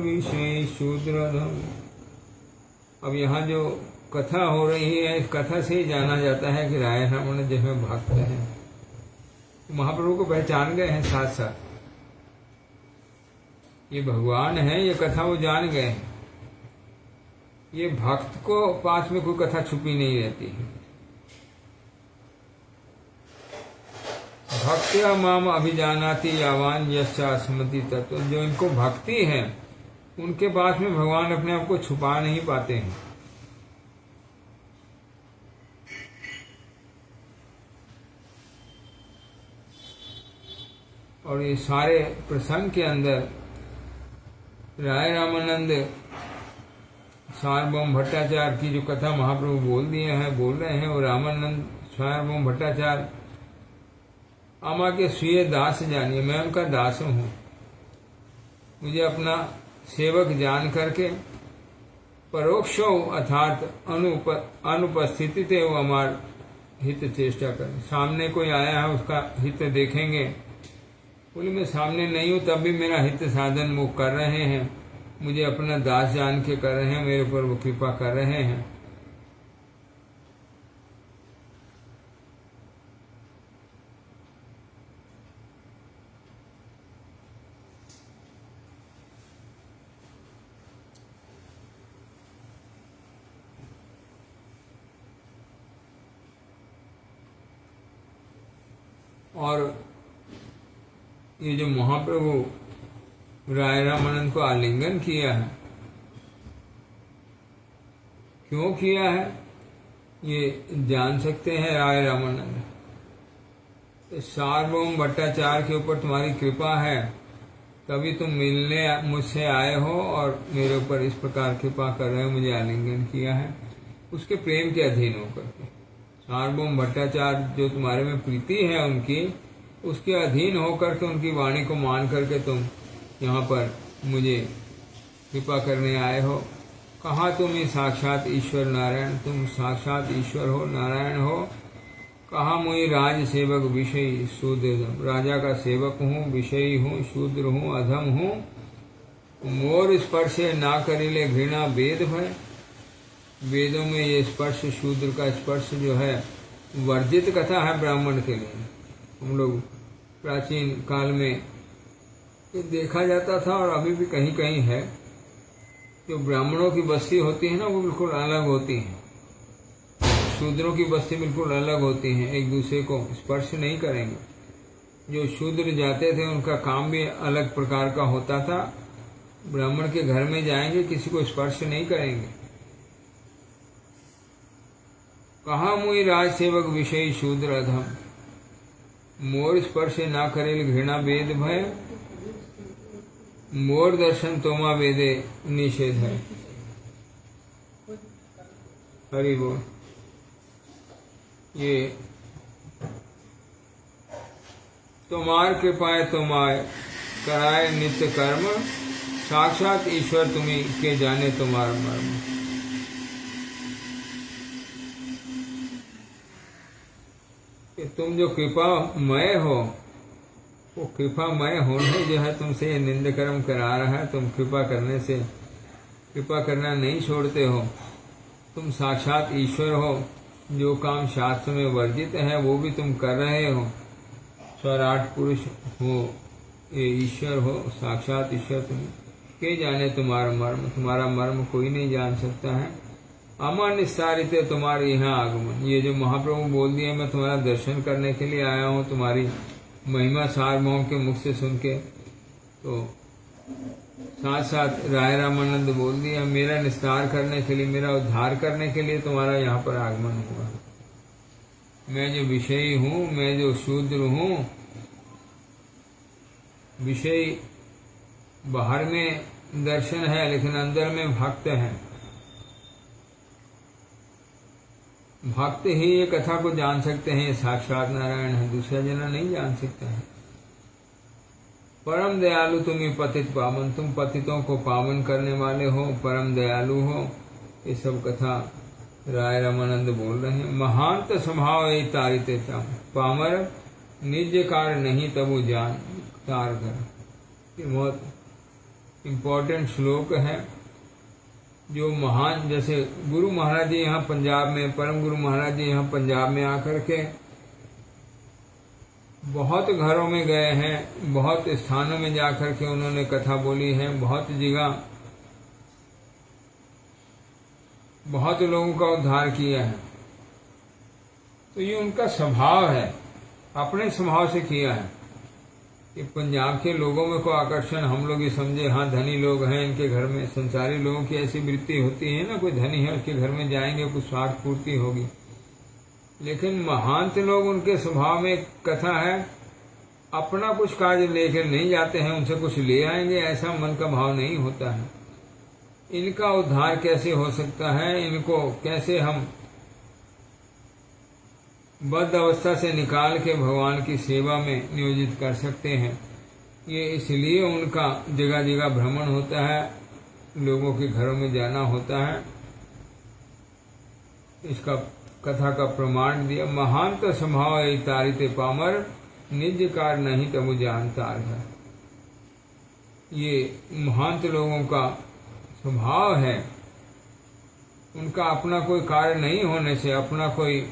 विषय शूद्रधम। अब यहाँ जो कथा हो रही है, इस कथा से ही जाना जाता है कि राय रामानंद जो है भक्त है, महाप्रभु को पहचान गए हैं। साथ साथ ये भगवान है, ये कथा वो जान गए हैं। ये भक्त को पास में कोई कथा छुपी नहीं रहती है। भक्त्या माम अभिजानाति यावान यश्चा स्मृति तत्व। जो इनको भक्ति है उनके पास में भगवान अपने आप को छुपा नहीं पाते हैं। और ये सारे प्रसंग के अंदर राय रामानंद सार्वभौम भट्टाचार्य की जो कथा महाप्रभु बोल रहे हैं वो रामानंद सार्वभौम भट्टाचार्य आमा के स्वीय दास जानिए, मैं उनका दास हूँ। मुझे अपना सेवक जान करके परोक्ष अर्थात अनुपस्थिति थे वो हमार हित चेष्टा करें। सामने कोई आया है उसका हित देखेंगे, बोले मैं सामने नहीं हूँ तब भी मेरा हित साधन वो कर रहे हैं, मुझे अपना दास जान के कर रहे हैं, मेरे ऊपर वो कृपा कर रहे हैं। और ये जो महाप्रभु राय रामानंद को आलिंगन किया है, क्यों किया है ये जान सकते हैं राय रामानंद। सार्वभौम भट्टाचार्य के ऊपर तुम्हारी कृपा है तभी तुम मिलने मुझसे आए हो और मेरे ऊपर इस प्रकार कृपा कर रहे हो, मुझे आलिंगन किया है उसके प्रेम के अधीन होकर के। सार्वभौम भट्टाचार्य जो तुम्हारे में प्रीति है उनकी, उसके अधीन होकर के उनकी वाणी को मान करके तुम यहाँ पर मुझे कृपा करने आए हो। कहाँ तुम ही साक्षात ईश्वर नारायण, तुम साक्षात ईश्वर हो, नारायण हो। कहाँ मुझे राज सेवक विषयी शूद्र, राजा का सेवक हूँ, विषयी हूँ, शूद्र हूँ, अधम हूँ। मोर स्पर्श ना करिले घृणा वेद भय। वेदों में ये स्पर्श, शूद्र का स्पर्श जो है वर्जित कथा है ब्राह्मण के लिए। हम लोग प्राचीन काल में ये देखा जाता था और अभी भी कहीं कहीं है, जो ब्राह्मणों की बस्ती होती है ना वो बिल्कुल अलग होती है, शूद्रों की बस्ती बिल्कुल अलग होती है, एक दूसरे को स्पर्श नहीं करेंगे। जो शूद्र जाते थे उनका काम भी अलग प्रकार का होता था, ब्राह्मण के घर में जाएंगे किसी को स्पर्श नहीं करेंगे। कहा मुई राज सेवक विषयी शूद्र अधम, मोर स्पर्श ना करेल घृणा वेद भय। मोर दर्शन तोमा वेदे निषेध है। हरि बोल। ये तुम्हार कृपाए तुम्हारे कराए नित्य कर्म, साक्षात ईश्वर तुम्ही के जाने तुम्हारा मर्म। कि तुम जो कृपामय हो, वो कृपामय होने जो है तुमसे ये निंद कर्म करा रहा है। तुम कृपा करने से कृपा करना नहीं छोड़ते हो। तुम साक्षात ईश्वर हो, जो काम शास्त्र में वर्जित है वो भी तुम कर रहे हो। स्वराट पुरुष हो, ये ईश्वर हो, साक्षात ईश्वर तुम के जाने तुम्हारा मर्म। तुम्हारा मर्म कोई नहीं जान सकता है। अमर निस्तारित है तुम्हारे यहाँ आगमन। ये जो महाप्रभु बोल दिया मैं तुम्हारा दर्शन करने के लिए आया हूँ, तुम्हारी महिमा सार्वभौम के मुख से सुन के, तो साथ साथ राय रामानंद बोल दिया मेरा निस्तार करने के लिए, मेरा उद्धार करने के लिए तुम्हारा यहाँ पर आगमन हुआ। मैं जो विषयी हूँ, मैं जो शूद्र हूँ, विषयी बाहर में दर्शन है लेकिन अंदर में भक्त है। भक्त ही ये कथा को जान सकते हैं, साक्षात नारायण है, दूसरा जना नहीं जान सकता है। परम दयालु तुम्हें पतित पावन, तुम पतितों को पावन करने वाले हो, परम दयालु हो। ये सब कथा राय रामानंद बोल रहे हैं। महांत स्वभाव ये तारिते पामर, निज कार्य नहीं तबु जान तार कर। ये बहुत इम्पोर्टेंट श्लोक है। जो महान, जैसे गुरु महाराज जी यहाँ पंजाब में, परम गुरु महाराज जी यहाँ पंजाब में आकर के बहुत घरों में गए हैं, बहुत स्थानों में जाकर के उन्होंने कथा बोली है, बहुत जगह बहुत लोगों का उद्धार किया है। तो ये उनका स्वभाव है, अपने स्वभाव से किया है। कि पंजाब के लोगों में को आकर्षण हम लोग ये समझे, हाँ धनी लोग हैं इनके घर में, संसारी लोगों की ऐसी वृत्ति होती है ना, कोई धनी है उसके घर में जाएंगे कुछ स्वार्थ पूर्ति होगी। लेकिन महांत लोग, उनके स्वभाव में एक कथा है, अपना कुछ कार्य लेकर नहीं जाते हैं, उनसे कुछ ले आएंगे, ऐसा मन का भाव नहीं होता है। इनका उद्धार कैसे हो सकता है, इनको कैसे हम बद्ध अवस्था से निकाल के भगवान की सेवा में नियोजित कर सकते हैं। ये इसलिए उनका जगह जगह भ्रमण होता है, लोगों के घरों में जाना होता है। इसका कथा का प्रमाण दिया, महांत स्वभाव तारिते पामर, निज कार नहीं तब जानता है। ये महांत लोगों का स्वभाव है, उनका अपना कोई कार्य नहीं होने से, अपना कोई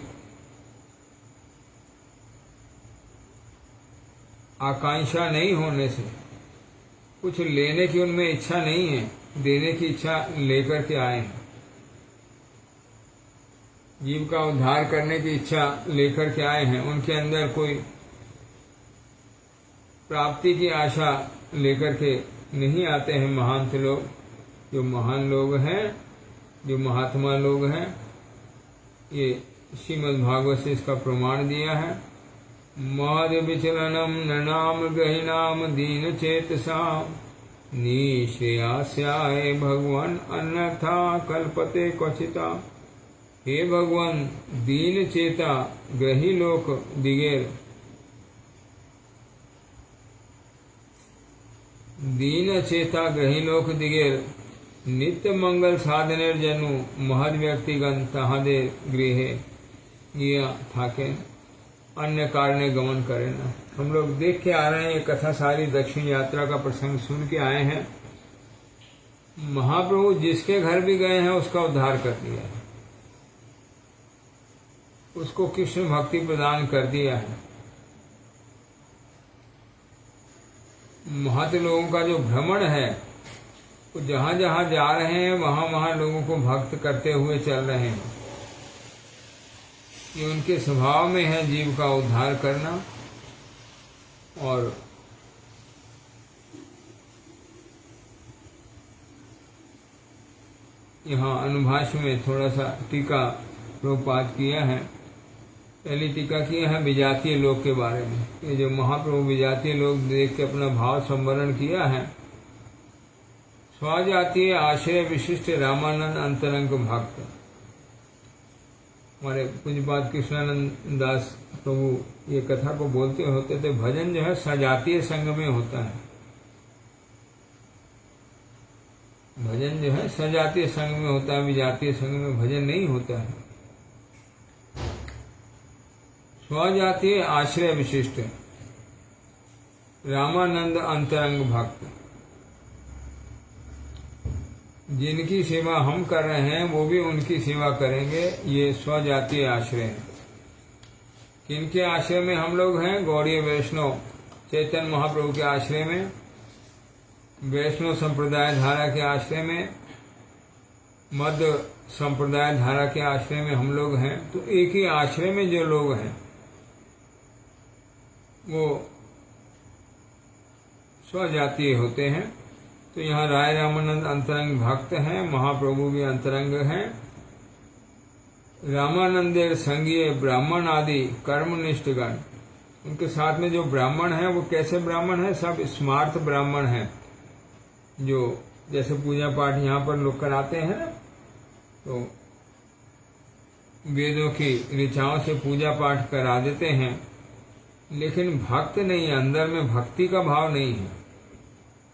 आकांक्षा नहीं होने से, कुछ लेने की उनमें इच्छा नहीं है, देने की इच्छा लेकर के आए हैं। जीव का उद्धार करने की इच्छा लेकर के आए हैं, उनके अंदर कोई प्राप्ति की आशा लेकर के नहीं आते हैं। महांत लोग, जो महान लोग हैं, जो महात्मा लोग हैं, ये श्रीमद् भागवत से इसका प्रमाण दिया है। महद विचलनम ननाम गहिनाम दीन चेतसा, निश्रेयास्याय भगवान अन्यथा कल्पते क्वचिता। हे भगवान, दीन चेता ग्रही लोक दिगेर, दीन चेता ग्रही लोक दिगेर, नित्य मंगल साधनेर जनु महद व्यक्तिगण तहादे गृहे गिया थाके अन्य कारणे गमन करे न। हम लोग देख के आ रहे हैं, ये कथा सारी दक्षिण यात्रा का प्रसंग सुन के आए हैं। महाप्रभु जिसके घर भी गए हैं उसका उद्धार कर दिया है, उसको कृष्ण भक्ति प्रदान कर दिया है। महत लोगों का जो भ्रमण है, वो जहां जहां जा रहे हैं वहां वहां लोगों को भक्त करते हुए चल रहे हैं। ये उनके स्वभाव में है जीव का उद्धार करना। और यहाँ अनुभाष्य में थोड़ा सा टीका प्रभुपाद किया है। पहली टीका किया है विजातीय लोक के बारे में। ये जो महाप्रभु विजातीय लोग देख के अपना भाव संवरण किया है। स्वजातीय आश्रय विशिष्ट रामानंद अंतरंग भक्त। हमारे पूज्यपाद कृष्णानंद दास प्रभु ये कथा को बोलते होते थे, भजन जो है सजातीय संग में होता है। भजन जो है सजातीय संग में होता है, विजातीय संग में भजन नहीं होता है। स्वजातीय आश्रय विशिष्ट रामानंद अंतरंग भक्त, जिनकी सेवा हम कर रहे हैं वो भी उनकी सेवा करेंगे। ये स्वजातीय आश्रय है। किनके आश्रय में हम लोग हैं? गौड़ीय वैष्णव चैतन्य महाप्रभु के आश्रय में, वैष्णव संप्रदाय धारा के आश्रय में, मध्य संप्रदाय धारा के आश्रय में हम लोग हैं। तो एक ही आश्रय में जो लोग हैं वो स्वजातीय होते हैं। तो यहाँ राय रामानंद अंतरंग भक्त हैं, महाप्रभु भी अंतरंग हैं। रामानंदेर संगीय ब्राह्मण आदि कर्मनिष्ठगण, उनके साथ में जो ब्राह्मण हैं वो कैसे ब्राह्मण हैं? सब स्मार्थ ब्राह्मण हैं, जो जैसे पूजा पाठ यहाँ पर लोग कराते हैं ना, तो वेदों की ऋचाओं से पूजा पाठ करा देते हैं, लेकिन भक्त नहीं है, अंदर में भक्ति का भाव नहीं है।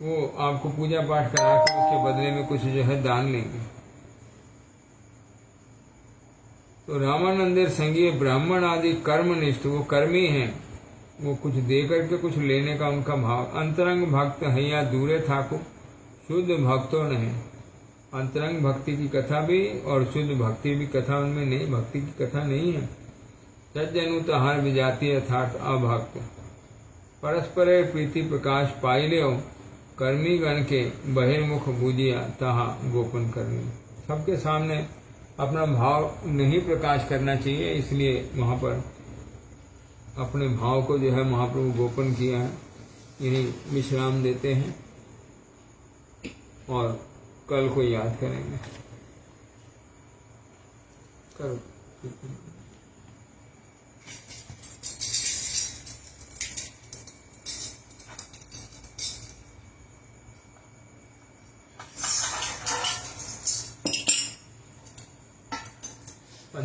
वो आपको पूजा पाठ करा के उसके बदले में कुछ जो है दान लेंगे। तो रामानंदेर संगीय ब्राह्मण आदि कर्मनिष्ठ, वो कर्मी हैं, वो कुछ दे करके कुछ लेने का उनका भाव। अंतरंग भक्त हैया दूरे थाको, शुद्ध भक्तों नहीं। अंतरंग भक्ति की कथा भी और शुद्ध भक्ति भी कथा उनमें नहीं, भक्ति की कथा नहीं है। सज्जनु तहार विजातीय यथार्थ अभक्त, परस्पर प्रीति प्रकाश पाइले, कर्मी गण के बहिर्मुख बूझिया तहा गोपन करनी। सबके सामने अपना भाव नहीं प्रकाश करना चाहिए, इसलिए वहां पर अपने भाव को जो है महाप्रभु गोपन किया है। यही विश्राम देते हैं और कल को याद करेंगे। करो।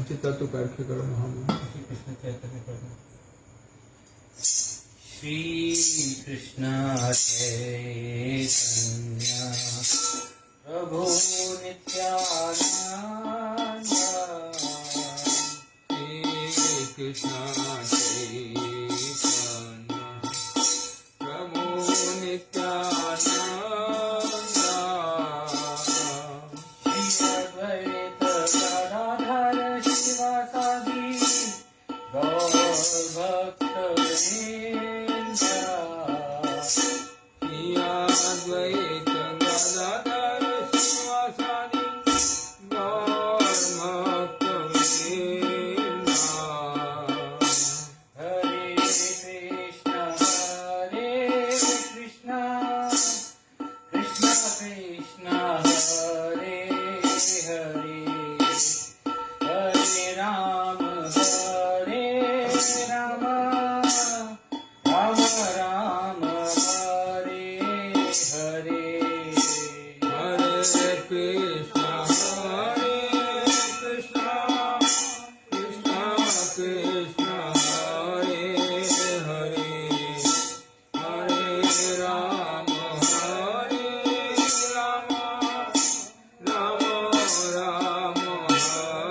पंचतत्व करके करो महामंत्र। कृष्ण चैतन्य प्रभु। श्री कृष्ण चैतन्य प्रभु नित्यानंद। श्री कृष्ण चैतन्य प्रभु नित्यानंद। श्री अद्वैत गदाधर शिवासादि गौर भक्तवृंद। श्री अद्वैत गदाधर शिवासादि गौर भक्तवृंद। हरे कृष्ण कृष्ण कृष्ण हरे हरे, हरे राम राम राम हरे हरे। हरे कृष्ण कृष्ण कृष्ण हरे हरे, हरे राम राम राम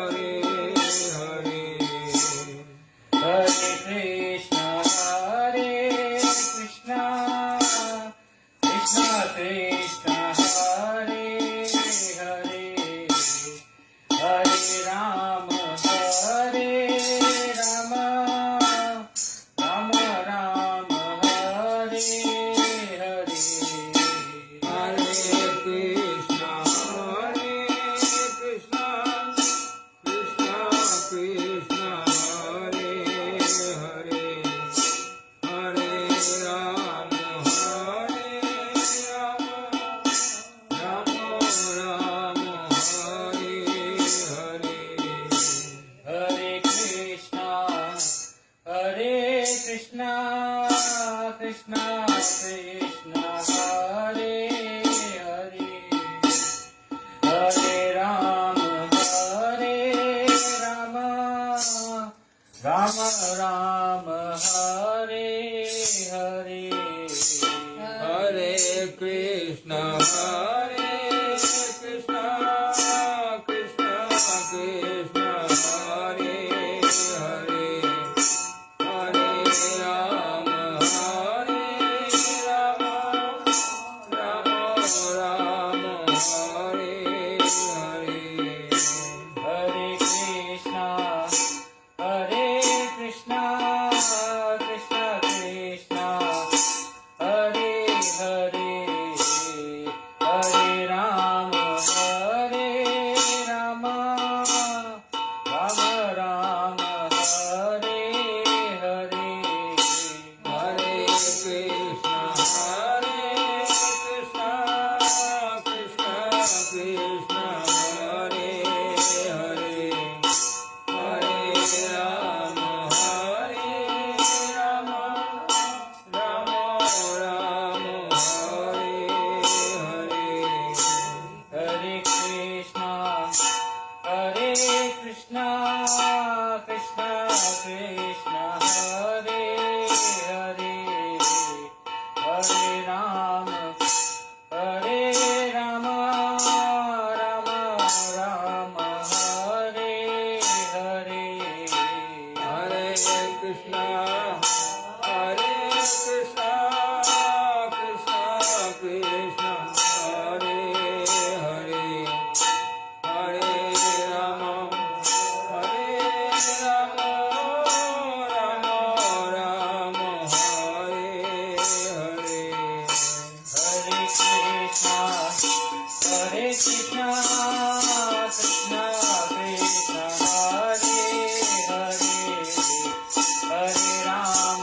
हरे हरे। हरे कृष्ण कृष्ण कृष्ण हरे हरे, हरे राम राम राम हरे हरे। हरे कृष्ण कृष्ण कृष्ण हरे हरे, हरे राम राम राम हरे हरे। हरे कृष्ण कृष्ण कृष्ण हरे हरे, हरे राम राम राम हरे हरे। हरे कृष्ण कृष्ण कृष्ण हरे हरे, हरे राम राम राम हरे हरे। हरे कृष्ण कृष्ण कृष्ण हरे हरे, हरे राम राम हरे हरे। हरे कृष्ण कृष्ण कृष्ण हरे हरे, हरे राम राम राम हरे हरे। हरे कृष्ण कृष्ण हरे हरे, हरे राम राम राम हरे हरे। हरे कृष्ण कृष्ण हरे हरे, हरे राम राम हरे हरे। हरे कृष्ण कृष्ण हरे हरे, हरे राम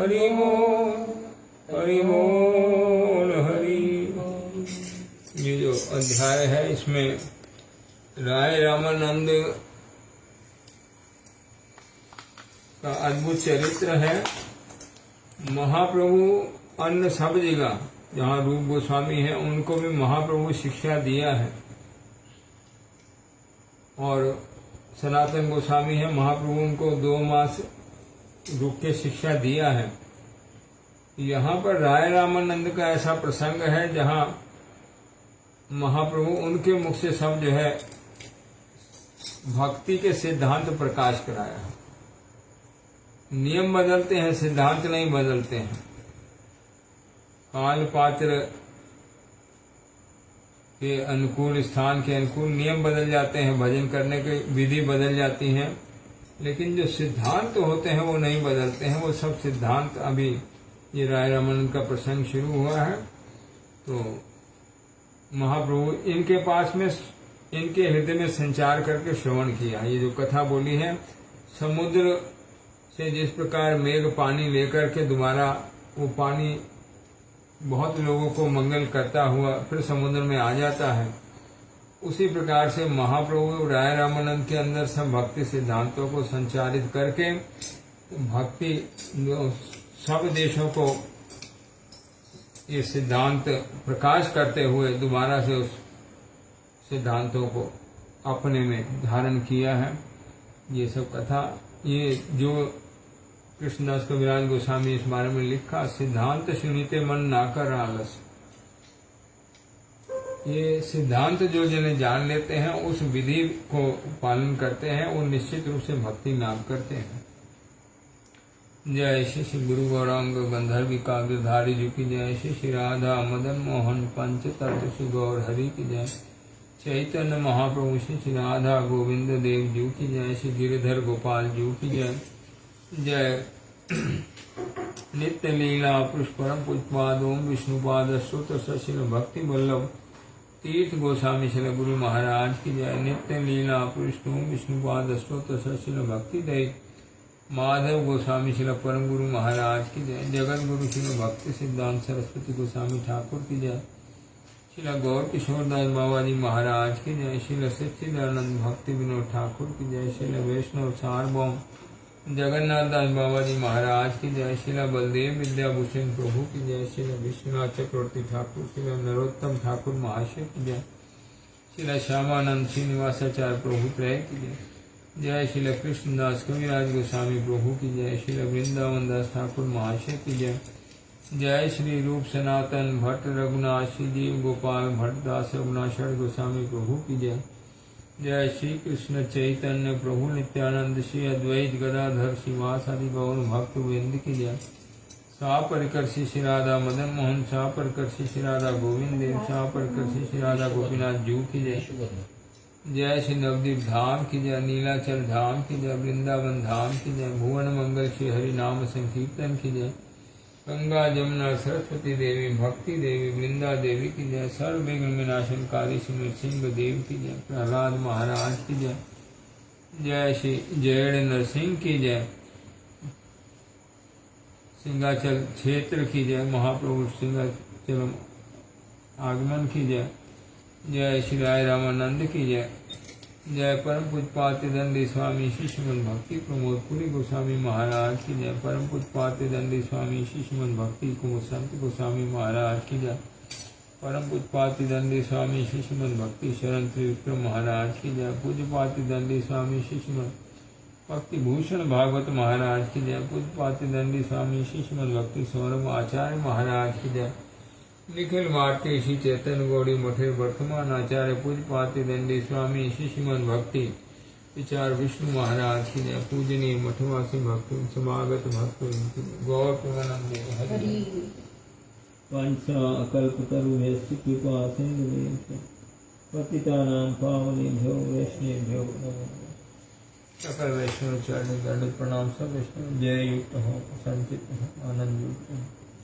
हरि बोल, हरि बोल, हरि। ये जो अध्याय है इसमें राय रामानंद का अद्भुत चरित्र है। महाप्रभु अन्य सब जगह जहाँ रूप गोस्वामी है उनको भी महाप्रभु शिक्षा दिया है, और सनातन गोस्वामी है, महाप्रभु उनको 2 मास रुक के शिक्षा दिया है। यहाँ पर राय रामानंद का ऐसा प्रसंग है जहाँ महाप्रभु उनके मुख से सब जो है भक्ति के सिद्धांत प्रकाश कराया है। नियम बदलते हैं, सिद्धांत नहीं बदलते हैं। काल पात्र के अनुकूल, स्थान के अनुकूल नियम बदल जाते हैं, भजन करने की विधि बदल जाती है, लेकिन जो सिद्धांत होते हैं वो नहीं बदलते हैं। वो सब सिद्धांत, अभी ये राय रामानंद का प्रसंग शुरू हुआ है तो महाप्रभु इनके पास में, इनके हृदय में संचार करके श्रवण किया। ये जो कथा बोली है, समुद्र से जिस प्रकार मेघ पानी लेकर के दोबारा वो पानी बहुत लोगों को मंगल करता हुआ फिर समुद्र में आ जाता है, उसी प्रकार से महाप्रभु राय रामानंद के अंदर सब भक्ति सिद्धांतों को संचारित करके भक्ति सब देशों को ये सिद्धांत प्रकाश करते हुए दोबारा से उस सिद्धांतों को अपने में धारण किया है। ये सब कथा, ये जो कृष्णदास कविराज गोस्वामी इस बारे में लिखा, सिद्धांत सुनीते मन ना कर आलस। ये सिद्धांत जो जने जान लेते हैं, उस विधि को पालन करते हैं, वो निश्चित रूप से भक्ति लाभ करते हैं। जय श्री गुरु गौरांग गंधर्वी काव्यधारी जी की जय। श्री राधा मदन मोहन पंच तत्व श्री गौर हरि की जय। चैतन्य महाप्रभु श्री राधा गोविंद देव जी की जय। श्री गिरिधर गोपाल जी की जय। जय नित्य लीला पुष्परम पुष्पाद ओम विष्णुपाद श्रुत सशिल भक्ति वल्लभ तीर्थ गोस्वामी श्री गुरु महाराज की जय। नित्य लीला पुष्प ओम विष्णुपाद श्रुत सशिल भक्ति दैत माधव गोस्वामी श्री परम गुरु महाराज की जय। जगत गुरु श्री भक्ति सिद्धांत सरस्वती गोस्वामी ठाकुर की जय। श्री गौर किशोर दास बाबा जी महाराज की जय। श्री सच्चिदानंद भक्ति विनोद ठाकुर की जय। श्री वैष्णव सार्वभौम जगन्नाथ दास बाबा जी महाराज की जय। श्री बलदेव विद्याभूषण प्रभु की जय। श्री विश्वनाथ चक्रवर्ती ठाकुर, श्री नरोत्तम ठाकुर महाशय की जय। श्री श्यामानंद श्रीनिवासाचार्य प्रभु त्रय की जय। जय श्री कृष्णदास कविराज गोस्वामी प्रभु की जय। श्री वृंदावन दास ठाकुर महाशय की जय। जय श्री रूप सनातन भट्ट रघुनाथ श्री जीव गोपाल भट्ट दास रघुनाथ गोस्वामी प्रभु की जय। जय श्री कृष्ण चैतन्य प्रभु नित्यानंद श्री अद्वैत गदाधर श्रीवासादि गौर भक्त वृंद की जय। सा परिकर्षि श्री राधा मदन मोहन, सा परिकर्षि श्री राधा गोविंद देव, सा परिकर्षि श्री राधा गोपीनाथ जू की जय। जय श्री नवदीप धाम की जय। नीलाचल धाम की जय। वृंदावन धाम की जय। भुवन मंगल श्री हरि नाम संकीर्तन की जय। गंगा जमुना सरस्वती देवी भक्ति देवी वृंदा देवी की जय। सर्व विघ्न विनाशनकारी श्री नृसिंह देव की जय। प्रहलाद महाराज की जय। जय श्री जय नरसिंह की जय। सिंहाचल क्षेत्र की जय। महाप्रभु सिंहाचल आगमन की जय। जय श्री राय रामानंद की जय। जय परम पूज्यपाद दंडी स्वामी शिष्यमन भक्ति प्रमोद पुरी गोस्वामी महाराज की जय। परम पूज्यपाद दंडी स्वामी शिष्यमन भक्ति कुमुद संत गोस्वामी महाराज की जय। परम पूज्यपाद दंडी स्वामी शिष्यमन भक्ति शरण त्रिविक्रम महाराज की जय। पूज्यपाद दंडी स्वामी शिष्यमन भक्ति भूषण भागवत महाराज की जय। पूज्यपाद दंडी स्वामी शिष्यमन भक्ति सौरभ आचार्य महाराज की जय। निखिल भारतीय श्री चैतन्य गौड़ी मठे वर्तमान आचार्य पूज्यपाद दंडी स्वामी शिष्यमन भक्ति विचार विष्णु महाराज की जय। पूजनीय मठवासी भक्त समागत भक्त गौर पूर्णानंद हरि। पंचा कल्पतरुभ्यश्च कृपा सिंधुभ्यश्च पतितानां पावनेभ्यो वैष्णवेभ्यो नमो नमः। सकल वैष्णव चरण दंड प्रणाम। सब वैष्णव जय युक्त हो, संचित हो, आनंद युक्त हो।